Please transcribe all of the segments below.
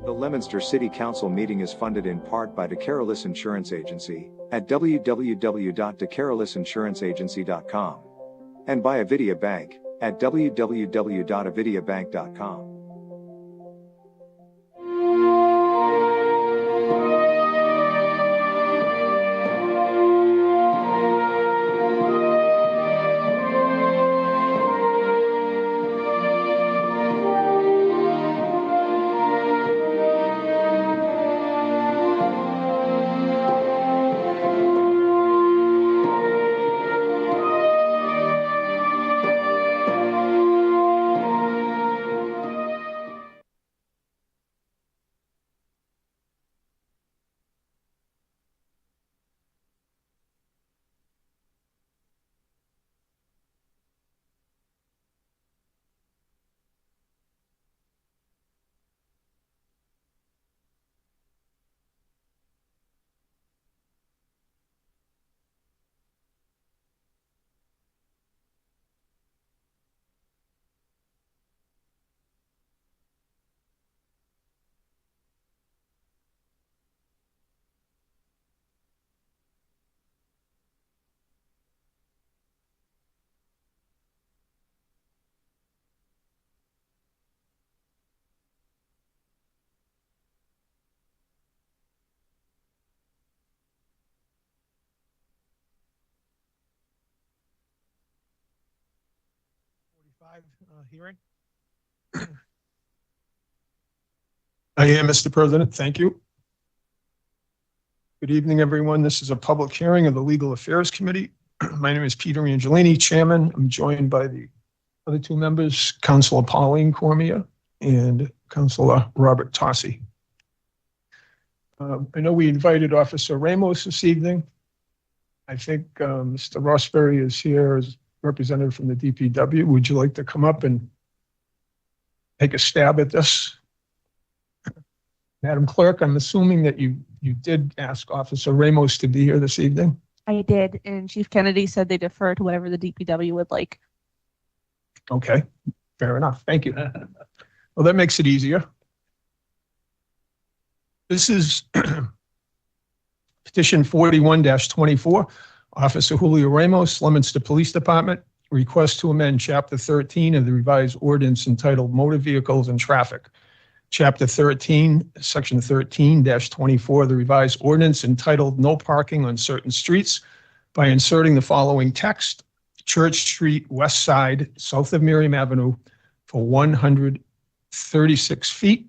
The Leominster City Council meeting is funded in part by DeCarolis Insurance Agency at www.decarolisinsuranceagency.com and by Avidia Bank at www.avidiabank.com. Hearing. I am, Mr. President. Thank you. Good evening, everyone. This is a public hearing of the Legal Affairs Committee. My name is Peter Angelini, Chairman. I'm joined by the other two members, Councilor Pauline Cormier and Councilor Robert Tossi. I know we invited Officer Ramos this evening. I think Mr. Rossberry is here as representative from the DPW. Would you like to come up and take a stab at this? Madam Clerk, I'm assuming that you did ask Officer Ramos to be here this evening. I did, and Chief Kennedy said they defer to whatever the DPW would like. Okay, fair enough. Thank you. Well, that makes it easier. This is petition 41-24. Officer Julio Ramos, Leominster Police Department, request to amend Chapter 13 of the revised ordinance entitled Motor Vehicles and Traffic. Chapter 13, Section 13-24 of the revised ordinance entitled No Parking on Certain Streets by inserting the following text: Church Street, West Side, south of Miriam Avenue, for 136 feet.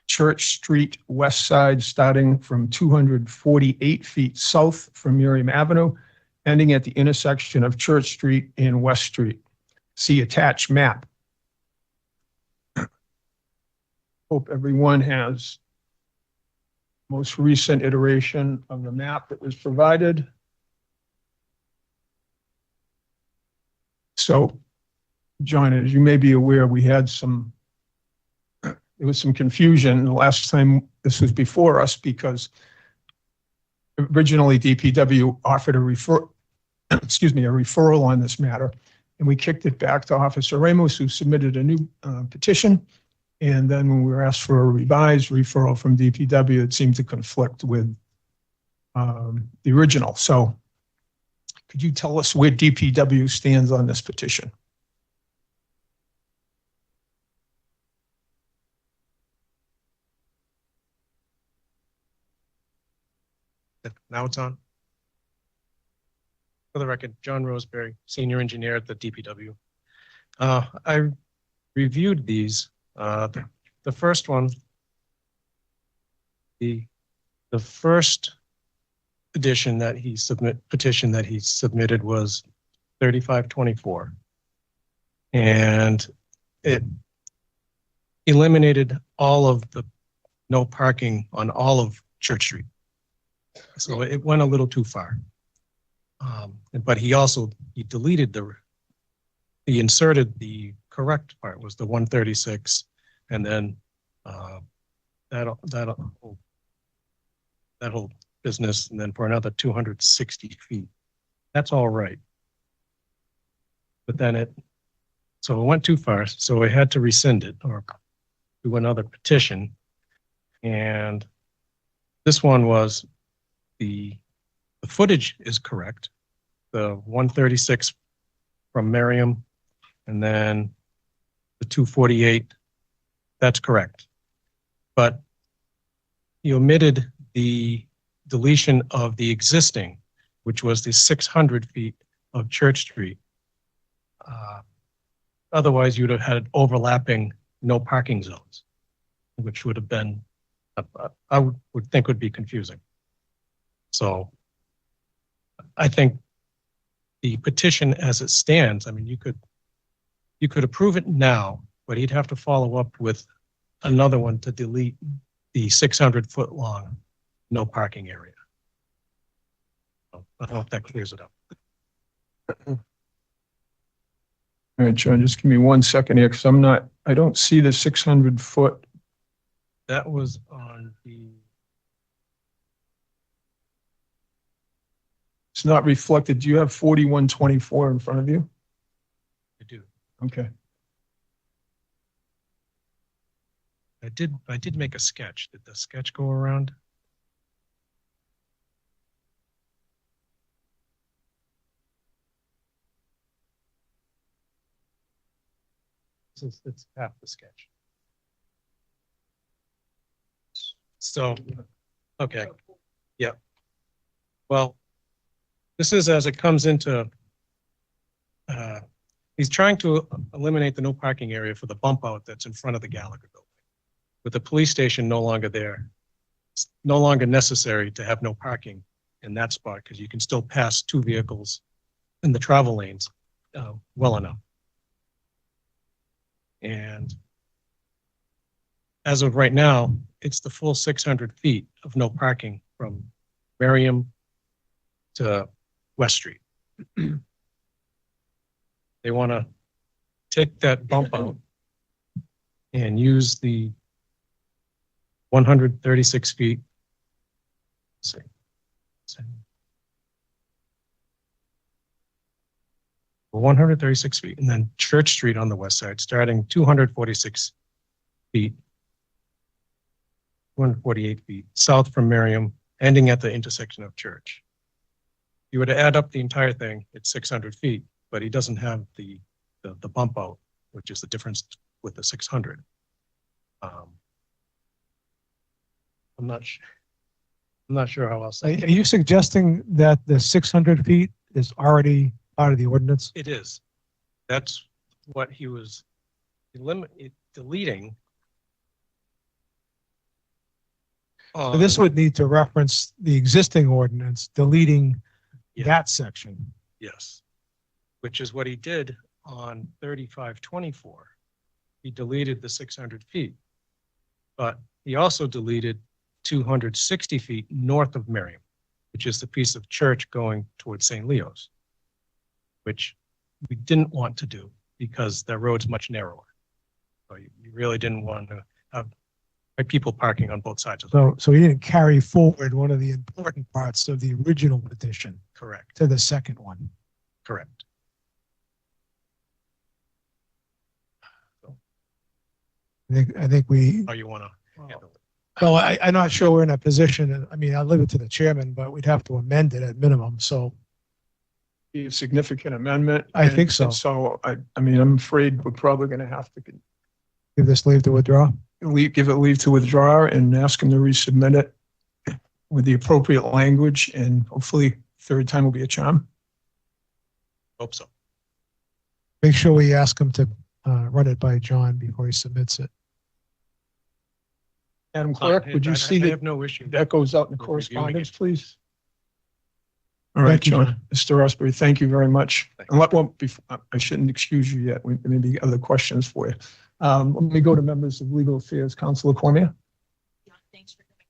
Church Street, West Side, starting from 248 feet south from Miriam Avenue, ending at the intersection of Church Street and West Street. See attached map. Hope everyone has most recent iteration of the map that was provided. So, John, as you may be aware, we had there was some confusion the last time this was before us, because originally DPW offered a referral on this matter, and we kicked it back to Officer Ramos, who submitted a new petition. And then when we were asked for a revised referral from DPW, it seemed to conflict with the original. So could you tell us where DPW stands on this petition? Now it's on. For the record, John Roseberry, Senior Engineer at the DPW. I reviewed these. The first one, the first petition that he submitted was 3524, and it eliminated all of the no parking on all of Church Street. So it went a little too far. But he deleted he inserted the correct part, was the 136, and then that whole business, and then for another 260 feet. That's all right. But then it went too far, so we had to rescind it or do another petition. And this one was the footage is correct. The 136 from Merriam and then the 248, that's correct. But you omitted the deletion of the existing, which was the 600 feet of Church Street. Otherwise, you'd have had overlapping no parking zones, which would have been, I would think would be confusing. So I think the petition as it stands, I mean, you could approve it now, but he'd have to follow up with another one to delete the 600-foot long no parking area. I hope that clears it up. All right, John, just give me 1 second here, because I don't see the 600-foot. That was on the, It's not reflected. Do you have 4124 in front of you? I do. Okay. I did make a sketch. Did the sketch go around? It's half the sketch. So, okay. Yep. Well, this is as it comes into, he's trying to eliminate the no parking area for the bump out that's in front of the Gallagher building. With the police station no longer there, it's no longer necessary to have no parking in that spot because you can still pass 2 vehicles in the travel lanes well enough. And as of right now, it's the full 600 feet of no parking from Merriam to West Street. They want to take that bump out and use the 136 feet. Let's see. 136 feet, and then Church Street on the west side, starting 246 feet, 248 feet south from Merriam, ending at the intersection of Church. You were to add up the entire thing, it's 600 feet, but he doesn't have the bump out, which is the difference with the 600. I'm not sure how else. Are you suggesting that the 600 feet is already part of the ordinance? It is. That's what he was deleting. So this would need to reference the existing ordinance, deleting that section. Yes, which is what he did on 3524. He deleted the 600 feet, but he also deleted 260 feet north of Merriam, which is the piece of church going towards St. Leo's, which we didn't want to do because the road's much narrower. So you really didn't want to have people parking on both sides of the road. So he didn't carry forward one of the important parts of the original petition Correct. to the second one. Correct. I think we, How you want to handle it? well, I'm not sure we're in a position, I mean, I'll leave it to the chairman, but we'd have to amend it at minimum. So Be a significant amendment. I think so. And so, I mean, I'm afraid we're probably going to have to give this leave to withdraw. give it leave to withdraw and ask him to resubmit it with the appropriate language, and hopefully third time will be a charm. Hope so. Make sure we ask him to run it by John before he submits it. Madam Clerk, would you see I that have no issue. that goes out in the We're reviewing correspondence, please? All right, Thank you, John. Mr. Rosberry, thank you very much. Thank And I shouldn't excuse you yet. We maybe other questions for you. Let me go to members of Legal Affairs. Councilor Cormier. Yeah, thanks for coming.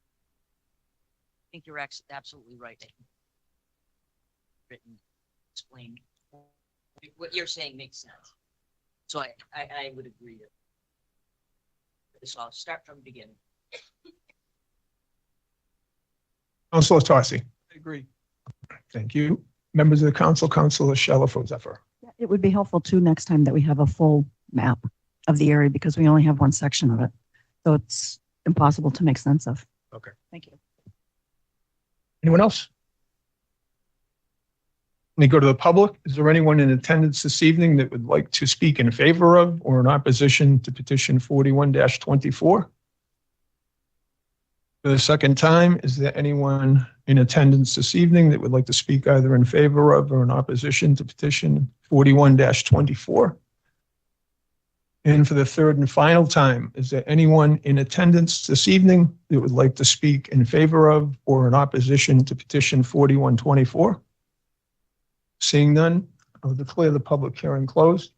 I think you're absolutely right. Written, explained. What you're saying makes sense. So I would agree. So I'll start from the beginning. Councilor Tarsi. I agree. Thank you. Members of the council, Councilor Shalafo-Zephyr. It would be helpful too next time that we have a full map of the area because we only have one section of it. So it's impossible to make sense of. Okay. Thank you. Anyone else? Let me go to the public. Is there anyone in attendance this evening that would like to speak in favor of or in opposition to petition 41-24? For the second time, is there anyone in attendance this evening that would like to speak either in favor of or in opposition to petition 41-24? And for the third and final time, is there anyone in attendance this evening that would like to speak in favor of or in opposition to petition 41-24? Seeing none, I'll declare the public hearing closed.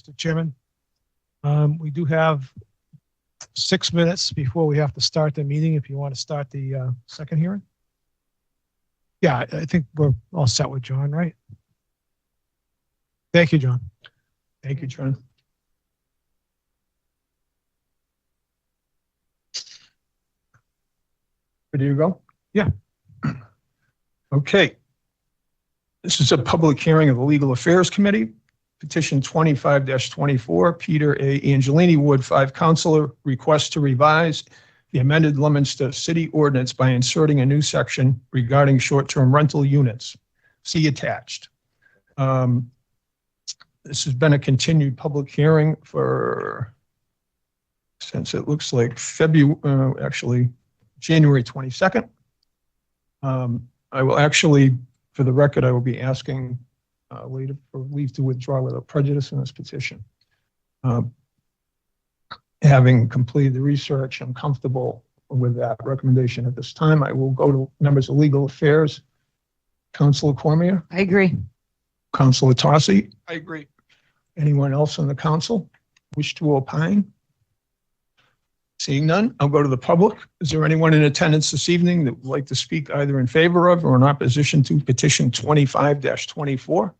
Mr. Chairman, we do have 6 minutes before we have to start the meeting. If you want to start the second hearing. Yeah, I think we're all set with John, right? Thank you, John. Thank you, John. Ready to go? Yeah. Okay. This is a public hearing of the Legal Affairs Committee, petition 25-24, Peter A. Angelini, Ward 5 Councilor, request to revise the amended Leominster City Ordinance by inserting a new section regarding short-term rental units. See attached. This has been a continued public hearing since it looks like actually January 22nd. I will actually, for the record, I will be asking later for leave to withdraw without prejudice in this petition. Having completed the research, I'm comfortable with that recommendation at this time. I will go to members of Legal Affairs. Councilor Cormier, I agree. Councilor Tossi, I agree. anyone else on the council wish to opine? Seeing none, I'll go to the public. Is there anyone in attendance this evening that would like to speak either in favor of or in opposition to petition 25-24?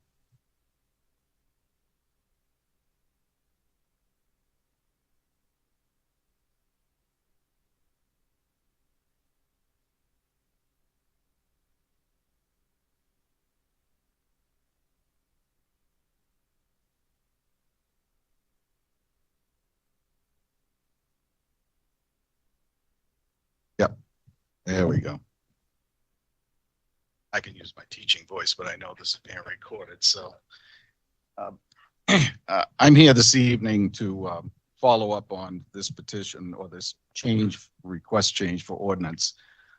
There we go. I can use my teaching voice, but I know this is being recorded, so. I'm here this evening to follow up on this petition or this request change for ordinance.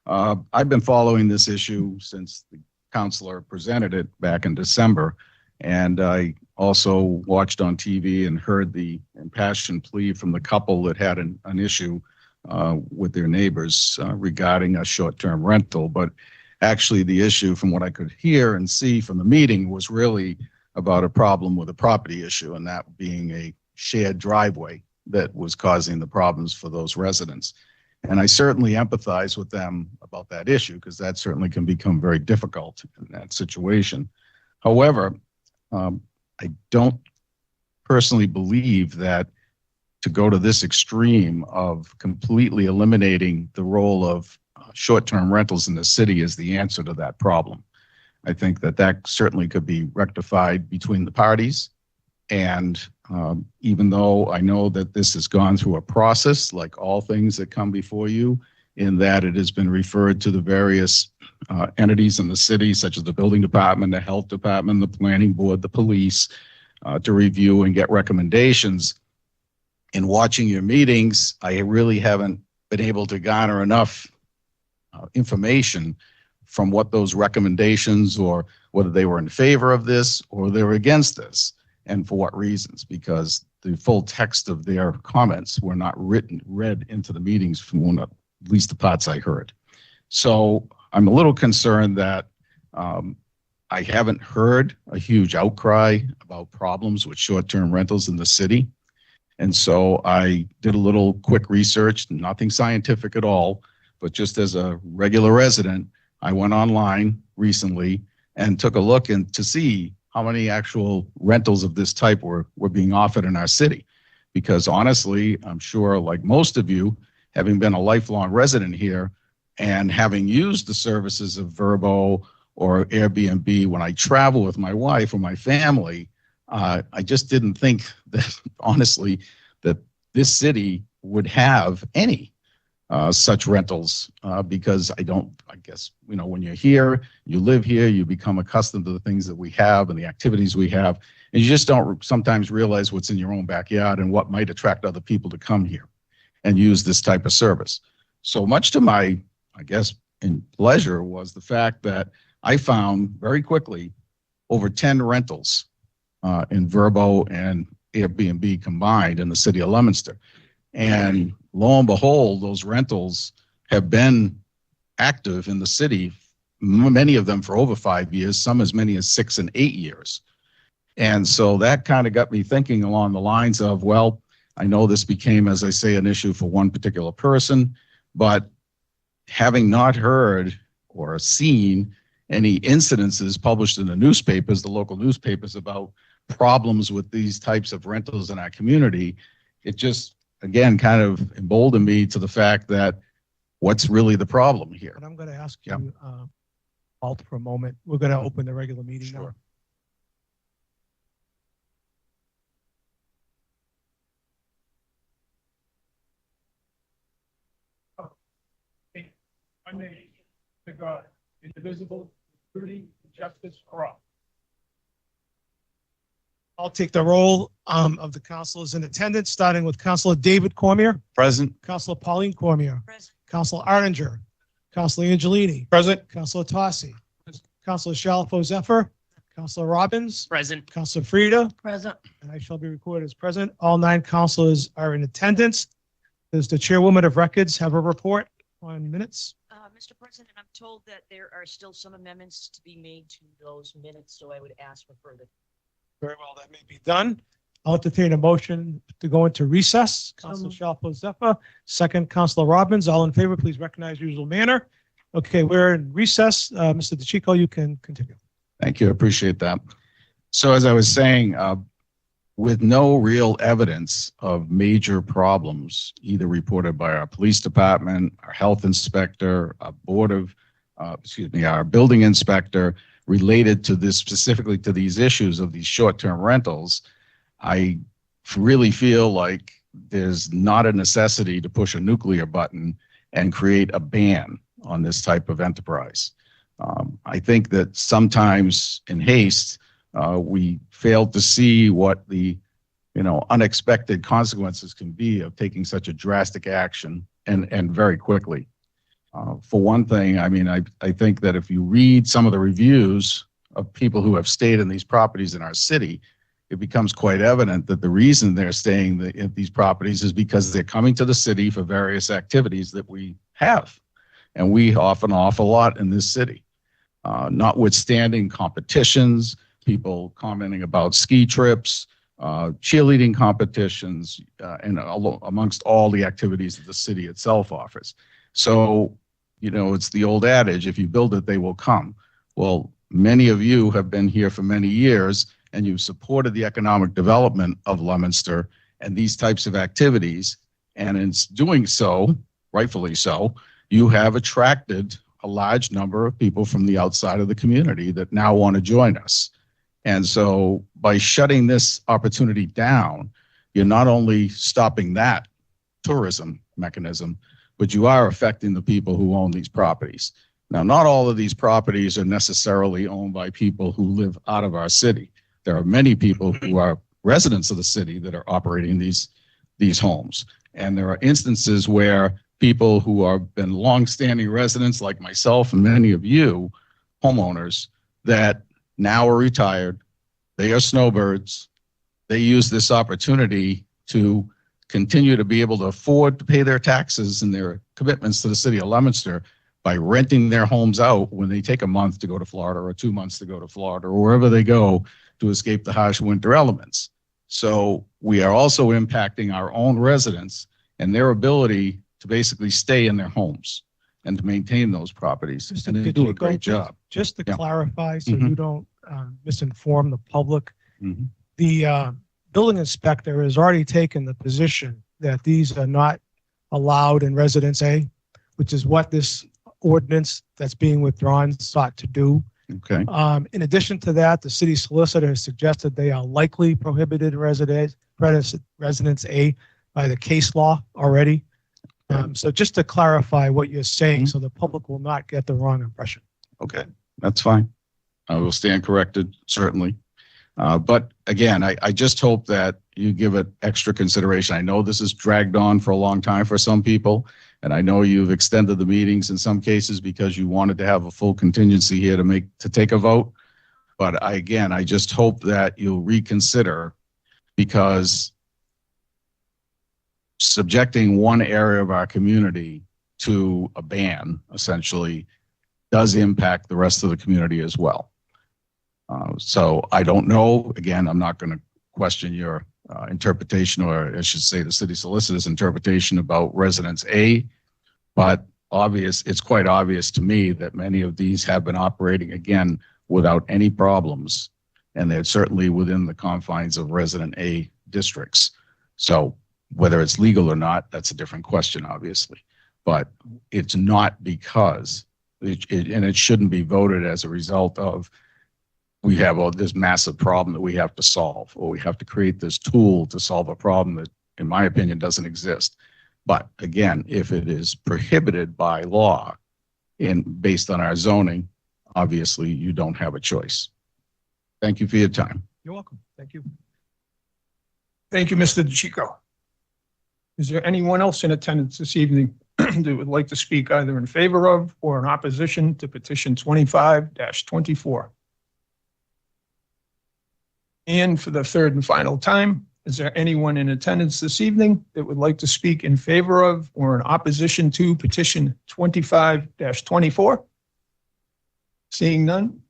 I've been following this issue since the councilor presented it back in December, and I also watched on TV and heard the impassioned plea from the couple that had an issue with their neighbors regarding a short-term rental. But actually the issue, from what I could hear and see from the meeting, was really about a problem with a property issue, and that being a shared driveway that was causing the problems for those residents. And I certainly empathize with them about that issue, because that certainly can become very difficult in that situation. However, I don't personally believe that to go to this extreme of completely eliminating the role of short-term rentals in the city is the answer to that problem. I think that certainly could be rectified between the parties. And even though I know that this has gone through a process, like all things that come before you, in that it has been referred to the various entities in the city, such as the building department, the health department, the planning board, the police, to review and get recommendations. In watching your meetings, I really haven't been able to garner enough information from what those recommendations, or whether they were in favor of this or they were against this, and for what reasons, because the full text of their comments were not read into the meetings from at least the parts I heard. So I'm a little concerned that I haven't heard a huge outcry about problems with short-term rentals in the city. And so I did a little quick research, nothing scientific at all, but just as a regular resident, I went online recently and took a look to see how many actual rentals of this type were being offered in our city. Because honestly, I'm sure, like most of you, having been a lifelong resident here and having used the services of Vrbo or Airbnb when I travel with my wife or my family, I just didn't think that, honestly, that this city would have any such rentals because I guess, when you're here, you live here, you become accustomed to the things that we have and the activities we have. And you just don't sometimes realize what's in your own backyard and what might attract other people to come here and use this type of service. So much to my, I guess, in pleasure was the fact that I found very quickly over 10 rentals in Verbo and Airbnb combined in the city of Leominster. And lo and behold, those rentals have been active in the city, many of them for over 5 years, some as many as 6 and 8 years. And so that kind of got me thinking along the lines of, well, I know this became, as I say, an issue for one particular person, but having not heard or seen any incidences published in the newspapers, the local newspapers, about problems with these types of rentals in our community, it just, again, kind of emboldened me to the fact that what's really the problem here. And I'm going to ask Yep. you, Walt, for a moment. We're going to open the regular meeting now. Sure. One name, under God, indivisible, with liberty and justice for all. I'll take the roll of the councilors in attendance, starting with Councilor David Cormier, Present. Councilor Pauline Cormier, Present. Councilor Arninger, Councilor Angelini, Present. Councilor Tossi, Councilor Shalfo Zephyr, Councilor Robbins, Present. Councilor Frida, Present. and I shall be recorded as present. All 9 councilors are in attendance. Does the chairwoman of records have a report on minutes? Mr. President, I'm told that there are still some amendments to be made to those minutes, so I would ask for further. Very well, that may be done. I'll entertain a motion to go into recess. So Councilor moved. Shalfo Zephyr, second Councilor Robbins. All in favor, please recognize usual manner. Okay, we're in recess. Mr. DeCicco, you can continue. Thank you. I appreciate that. So as I was saying, with no real evidence of major problems, either reported by our police department, our health inspector, our our building inspector, related to this, specifically to these issues of these short-term rentals, I really feel like there's not a necessity to push a nuclear button and create a ban on this type of enterprise. I think that sometimes in haste, we fail to see what the unexpected consequences can be of taking such a drastic action and very quickly. For one thing, I mean, I think that if you read some of the reviews of people who have stayed in these properties in our city, it becomes quite evident that the reason they're staying in these properties is because they're coming to the city for various activities that we have. And we often offer a lot in this city, notwithstanding competitions, people commenting about ski trips, cheerleading competitions, and amongst all the activities that the city itself offers. So, it's the old adage, if you build it, they will come. Well, many of you have been here for many years, and you've supported the economic development of Leominster and these types of activities. And in doing so, rightfully so, you have attracted a large number of people from the outside of the community that now want to join us. And so by shutting this opportunity down, you're not only stopping that tourism mechanism, but you are affecting the people who own these properties. Now, not all of these properties are necessarily owned by people who live out of our city. There are many people who are residents of the city that are operating these homes. And there are instances where people who have been longstanding residents like myself and many of you, homeowners, that now are retired, they are snowbirds, they use this opportunity to continue to be able to afford to pay their taxes and their commitments to the city of Leominster by renting their homes out when they take a month to go to Florida or 2 months to go to Florida or wherever they go to escape the harsh winter elements. So we are also impacting our own residents and their ability to basically stay in their homes and to maintain those properties. Mr. And they do a DeCicco, great job. Just to Yeah. clarify, so Mhm. you don't misinform the public, Mhm. the building inspector has already taken the position that these are not allowed in Residence A, which is what this ordinance that's being withdrawn sought to do. Okay. In addition to that, the city solicitor has suggested they are likely prohibited in Residence A by the case law already. So just to clarify what you're saying, so the public will not get the wrong impression. Okay, that's fine. I will stand corrected, certainly. But again, I just hope that you give it extra consideration. I know this is dragged on for a long time for some people, and I know you've extended the meetings in some cases because you wanted to have a full contingency here to take a vote. But again, I just hope that you'll reconsider, because subjecting one area of our community to a ban essentially does impact the rest of the community as well. So I don't know. Again, I'm not going to question your interpretation, or I should say the city solicitor's interpretation about residence A, but it's quite obvious to me that many of these have been operating, again, without any problems, and they're certainly within the confines of resident A districts. So whether it's legal or not, that's a different question, obviously, but it's not because and it shouldn't be voted as a result of we have this massive problem that we have to solve, or we have to create this tool to solve a problem that, in my opinion, doesn't exist. But again, if it is prohibited by law based on our zoning, obviously you don't have a choice. Thank you for your time. You're welcome. Thank you. Thank you, Mr. DeChico. Is there anyone else in attendance this evening that would like to speak either in favor of or in opposition to petition 25-24? And for the third and final time, is there anyone in attendance this evening that would like to speak in favor of or in opposition to petition 25-24? Seeing none,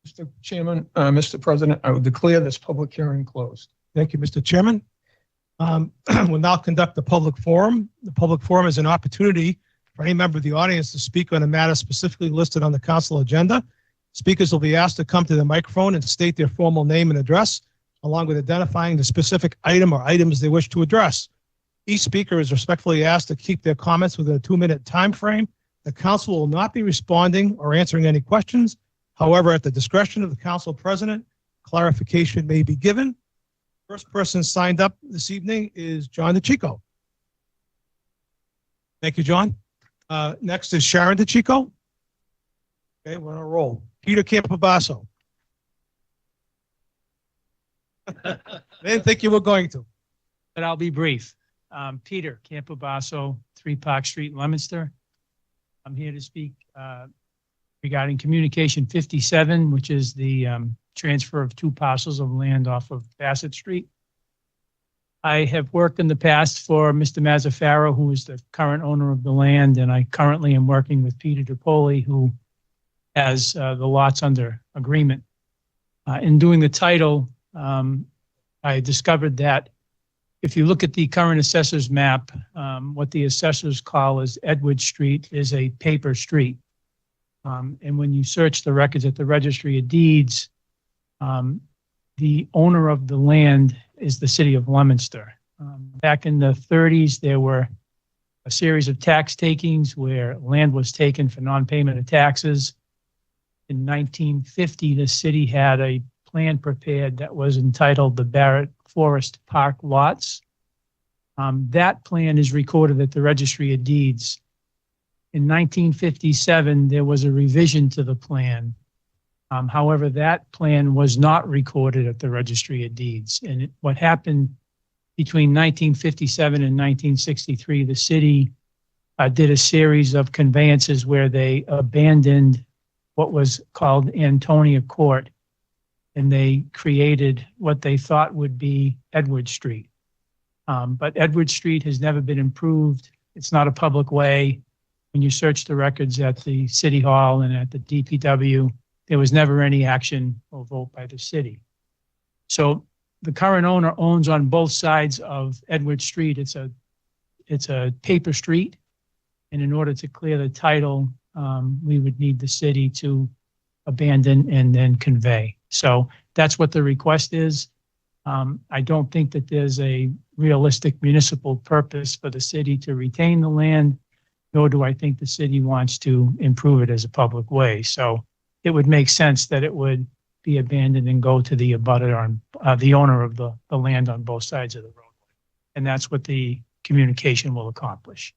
Mr. Chairman, Mr. President, I would declare this public hearing closed. Thank you, Mr. Chairman. We'll now conduct the public forum. The public forum is an opportunity for any member of the audience to speak on a matter specifically listed on the council agenda. Speakers will be asked to come to the microphone and state their formal name and address, along with identifying the specific item or items they wish to address. Each speaker is respectfully asked to keep their comments within a 2-minute time frame. The council will not be responding or answering any questions. However, at the discretion of the council president, clarification may be given. First person signed up this evening is John DeChico. Thank you, John. Next is Sharon DeChico. Okay, we're on a roll. Peter Campobasso. I didn't think you were going to. But I'll be brief. Peter Campobasso, 3 Park Street, Leominster. I'm here to speak regarding Communication 57, which is the transfer of 2 parcels of land off of Bassett Street. I have worked in the past for Mr. Mazzaferro, who is the current owner of the land, and I currently am working with Peter DiPoli, who has the lots under agreement. In doing the title, I discovered that if you look at the current assessor's map, what the assessors call as Edward Street is a paper street. And when you search the records at the Registry of Deeds, the owner of the land is the city of Leominster. Back in the 30s, there were a series of tax takings where land was taken for non-payment of taxes. In 1950, the city had a plan prepared that was entitled the Barrett Forest Park Lots. That plan is recorded at the Registry of Deeds. In 1957, there was a revision to the plan. However, that plan was not recorded at the Registry of Deeds. And what happened between 1957 and 1963, the city did a series of conveyances where they abandoned what was called Antonia Court, and they created what they thought would be Edward Street. But Edward Street has never been improved. It's not a public way. When you search the records at the City Hall and at the DPW, there was never any action or vote by the city. So the current owner owns on both sides of Edward Street. It's a paper street. And in order to clear the title, we would need the city to abandon and then convey. So that's what the request is. I don't think that there's a realistic municipal purpose for the city to retain the land, nor do I think the city wants to improve it as a public way. So it would make sense that it would be abandoned and go to the abutter on the owner of the land on both sides of the roadway. And that's what the communication will accomplish.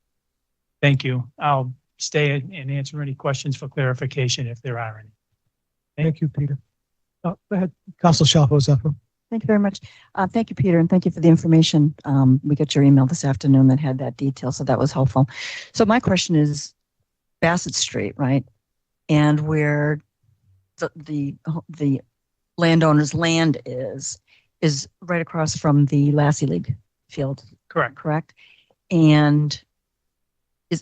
Thank you. I'll stay and answer any questions for clarification if there are any. Thank you, Peter. Go ahead, Council Shalfo Zephyr. Thank you very much. Thank you, Peter, and thank you for the information. We got your email this afternoon that had that detail, so that was helpful. So my question is Bassett Street, right? And where the landowner's land is right across from the Lassie League field, Correct. correct? And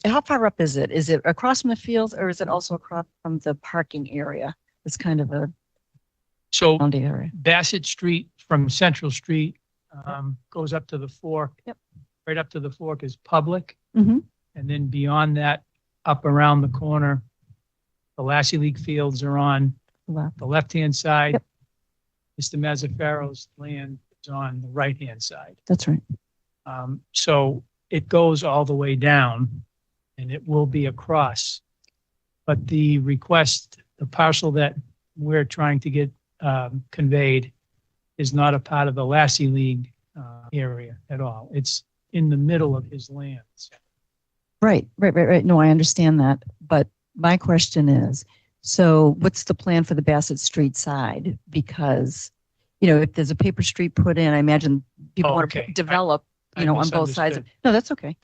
how far up is it? Is it across from the field, or is it also across from the parking area? It's kind of a So boundary area. Bassett Street from Central Street goes up to the fork. Yep. Right up to the fork is public. Mm-hmm. And then beyond that, up around the corner, the Lassie League fields are on the left-hand side. Yep. Mr. Mazzaferro's land is on the right-hand side. That's right. So it goes all the way down and it will be across. But the request, the parcel that we're trying to get conveyed is not a part of the Lassie League area at all. It's in the middle of his lands. Right. No, I understand that. But my question is, so what's the plan for the Bassett Street side? Because, if there's a paper street put in, I imagine people want to develop, I on both sides. misunderstood. No, that's okay.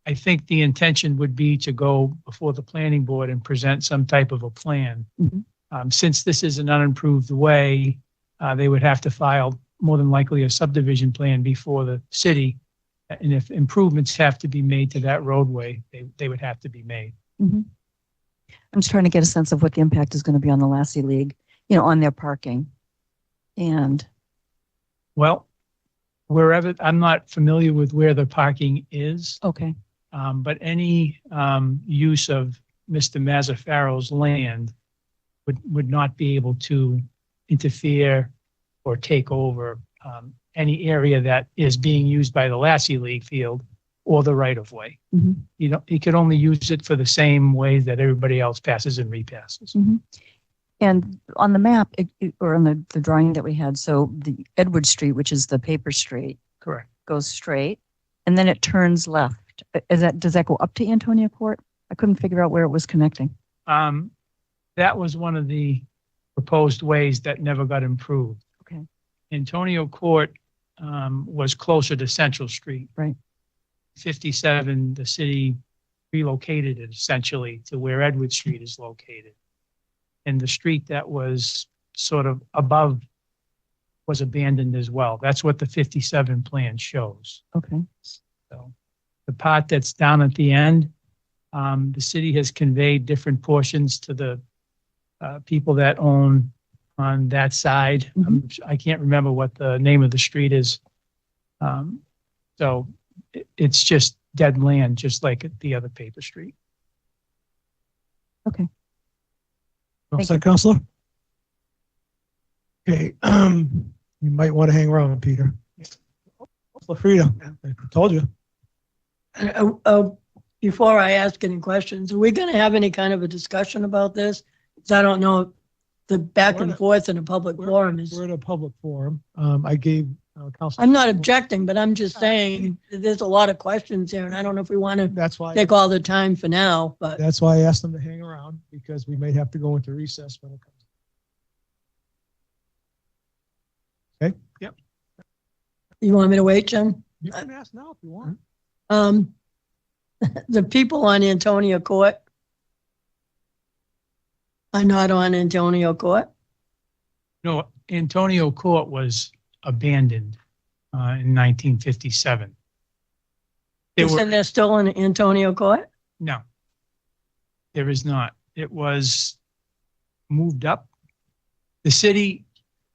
I think the intention would be to go before the planning board and present some type of a plan. Mhm. Since this is an unimproved way, they would have to file more than likely a subdivision plan before the city. And if improvements have to be made to that roadway, they would have to be made. Mhm. I'm just trying to get a sense of what the impact is going to be on the Lassie League, on their parking. And Well, wherever, I'm not familiar with where the parking is, okay, but any use of Mr. Mazzaferro's land would not be able to interfere or take over any area that is being used by the Lassie League field or the right of way. Mhm. He could only use it for the same way that everybody else passes and repasses. Mhm. And on the map or on the drawing that we had, so the Edward Street, which is the paper street, Correct. goes straight and then it turns left. Does that go up to Antonia Court? I couldn't figure out where it was connecting. That was one of the proposed ways that never got improved. Okay. Antonio Court was closer to Central Street. Right. 57, the city relocated it essentially to where Edward Street is located. And the street that was sort of above was abandoned as well. That's what the 57 plan shows. Okay. So the part that's down at the end, the city has conveyed different portions to the people that own on that side. I can't remember what the name of the street is. So it's just dead land, just like the other paper street. Okay. What's that, Counselor? Okay, you might want to hang around, Peter. Counselor Frida, I told you. Before I ask any questions, are we going to have any kind of a discussion about this? Because I don't know if the back and forth in a public forum is. We're in a public forum. I gave Counselor. I'm not objecting, but I'm just saying there's a lot of questions here, and I don't know if we want to That's why. take all the time for now. But That's why I asked them to hang around, because we may have to go into recess when it comes. Okay? Yep. you want me to wait, Jim? You can ask now if you want. The people on Antonio Court are not on Antonio Court. No, Antonio Court was abandoned in 1957. There And they're still in Antonio Court? No, there is not. It was moved up. The city,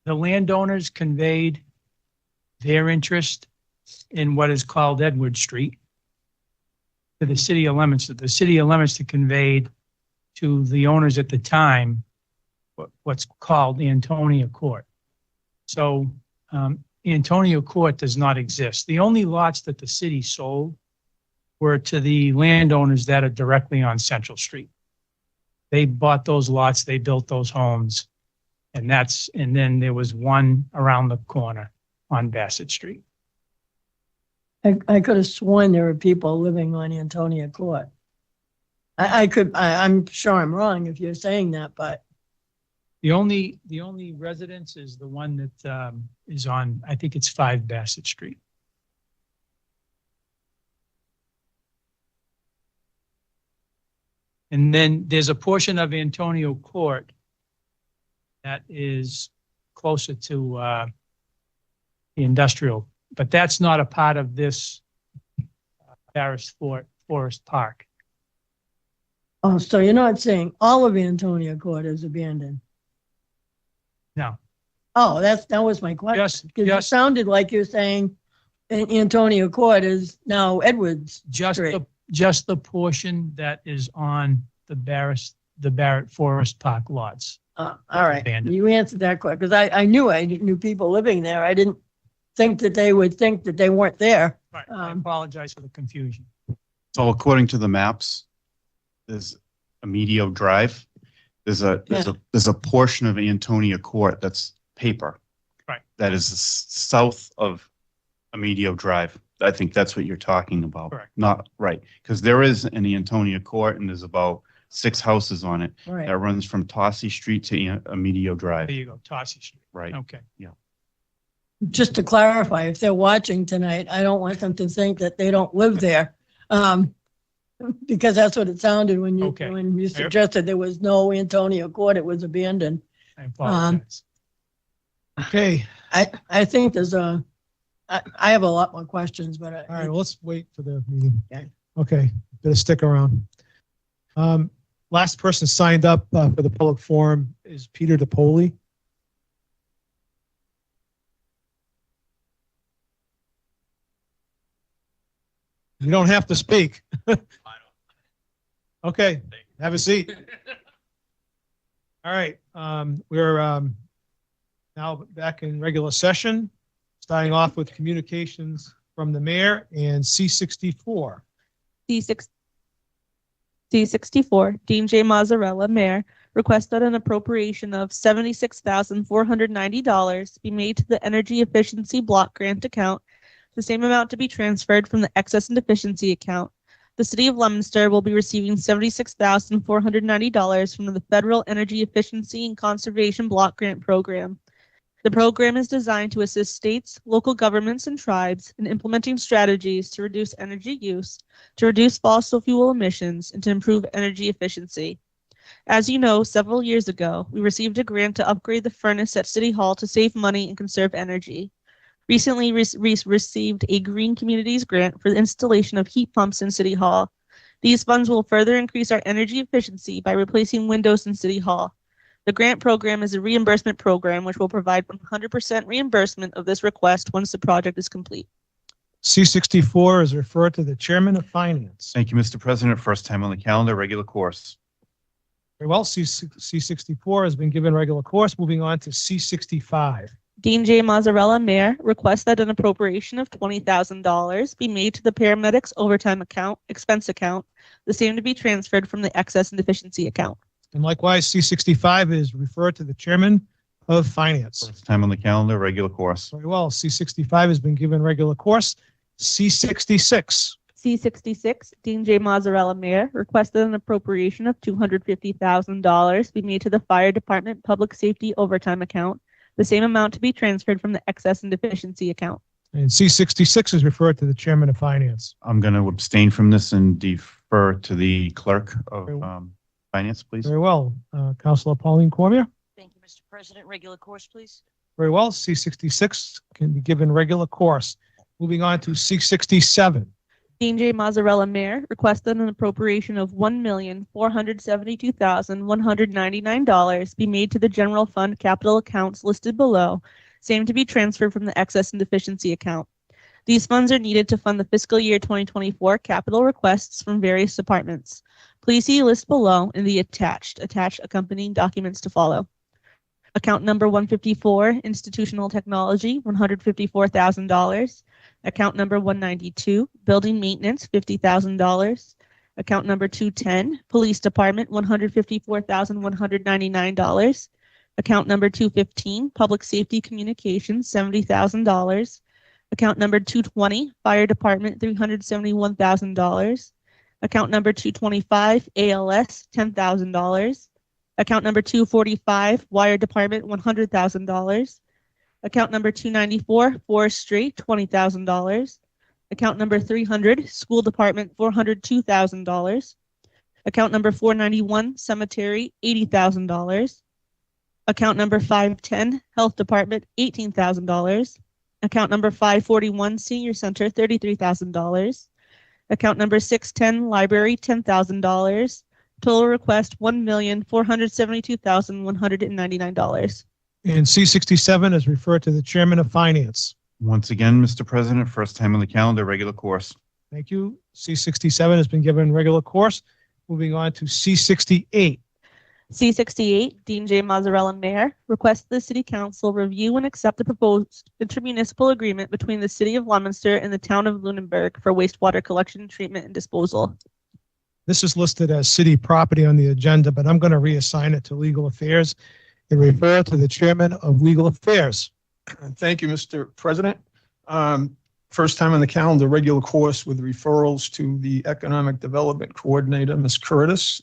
the landowners conveyed their interest in what is called Edward Street to the city of Leominster. The city of Leominster conveyed to the owners at the time what's called Antonio Court. So Antonio Court does not exist. The only lots that the city sold were to the landowners that are directly on Central Street. They bought those lots, they built those homes, and then there was one around the corner on Bassett Street. I could have sworn there were people living on Antonia Court. I'm sure I'm wrong if you're saying that, but The only residence is the one that is on, I think it's 5 Bassett Street. And then there's a portion of Antonio Court that is closer to the industrial, but that's not a part of this Paris Forest Park. oh, so you're not saying all of Antonia Court is abandoned? No, Oh, that was my question. Just- Because it just- sounded like you're saying Antonia Court is now Edwards just Street. just the portion that is on the Barrett Forest Park lots. All right, abandoned. you answered that question, because I knew people living there. I didn't think that they would think that they weren't there. Right. I apologize for the confusion. So according to the maps, there's Amedio Drive. There's a portion of Antonia Court that's paper. Right. That is south of Amedio Drive. I think that's what you're talking about. Correct. Not right, because there is an Antonia Court and there's about 6 houses on it Right. that runs from Tossie Street to Amedio Drive. There you go, Tossie Street. Right. Okay. Just to clarify, if they're watching tonight, I don't want them to think that they don't live there. Because that's what it sounded when Okay. you suggested there was no Antonia Court, it was abandoned. I apologize. Okay, I think I have a lot more questions, but all right, well, let's wait for the meeting. Okay. Okay, better stick around. Last person signed up for the public forum is Peter DePoli. You don't have to speak. Okay, have a seat. All right, we're now back in regular session, starting off with communications from the mayor and C-64. C-64, Dean J. Mazzarella, Mayor, requested an appropriation of $76,490 be made to the Energy Efficiency Block Grant account, the same amount to be transferred from the Excess and Deficiency account. The City of Leominster will be receiving $76,490 from the Federal Energy Efficiency and Conservation Block Grant Program. The program is designed to assist states, local governments, and tribes in implementing strategies to reduce energy use, to reduce fossil fuel emissions, and to improve energy efficiency. As you know, several years ago, we received a grant to upgrade the furnace at City Hall to save money and conserve energy. Recently, received a Green Communities grant for the installation of heat pumps in City Hall. These funds will further increase our energy efficiency by replacing windows in City Hall. The grant program is a reimbursement program which will provide 100% reimbursement of this request once the project is complete. C-64 is referred to the Chairman of Finance. Thank you, Mr. President. First time on the calendar, regular course. Very well, C-64 has been given regular course. Moving on to C-65. Dean J. Mazzarella, Mayor, requests that an appropriation of $20,000 be made to the paramedics overtime expense account, the same to be transferred from the excess and deficiency account. And likewise, C-65 is referred to the Chairman of Finance. First time on the calendar, regular course. Very well, C-65 has been given regular course. C-66. C-66, Dean J. Mazzarella, Mayor, requested an appropriation of $250,000 be made to the Fire Department Public Safety Overtime account, the same amount to be transferred from the excess and deficiency account. And C-66 is referred to the Chairman of Finance. I'm going to abstain from this and defer to the clerk of finance, please. Very well, Councilor Pauline Cormier. Thank you, Mr. President. Regular course, please. Very well, C-66 can be given regular course. Moving on to C-67. Dean J. Mazzarella, Mayor, requested an appropriation of $1,472,199 be made to the general fund capital accounts listed below, same to be transferred from the excess and deficiency account. These funds are needed to fund the fiscal year 2024 capital requests from various departments. Please see list below in the attached accompanying documents to follow. Account number 154, Institutional Technology, $154,000. Account number 192, Building Maintenance, $50,000. Account number 210, Police Department, $154,199. Account number 215, Public Safety Communications, $70,000. Account number 220, Fire Department, $371,000. Account number 225, ALS, $10,000. Account number 245, Wire Department, $100,000. Account number 294, Forestry, $20,000. Account number 300, School Department, $402,000. Account number 491, Cemetery, $80,000. Account number 510, Health Department, $18,000. Account number 541, Senior Center, $33,000. Account number 610, Library, $10,000. Total request, $1,472,199. And C67 is referred to the Chairman of Finance. Once again, Mr. President, first time on the calendar, regular course. Thank you. C67 has been given regular course. Moving on to C68. C68, Dean J. Mazzarella, Mayor, requests the City Council review and accept the proposed intermunicipal agreement between the City of Leominster and the Town of Lunenburg for wastewater collection, treatment, and disposal. This is listed as city property on the agenda, but I'm going to reassign it to Legal Affairs and refer to the Chairman of Legal Affairs. Thank you, Mr. President. First time on the calendar, regular course with referrals to the Economic Development Coordinator, Ms. Curtis,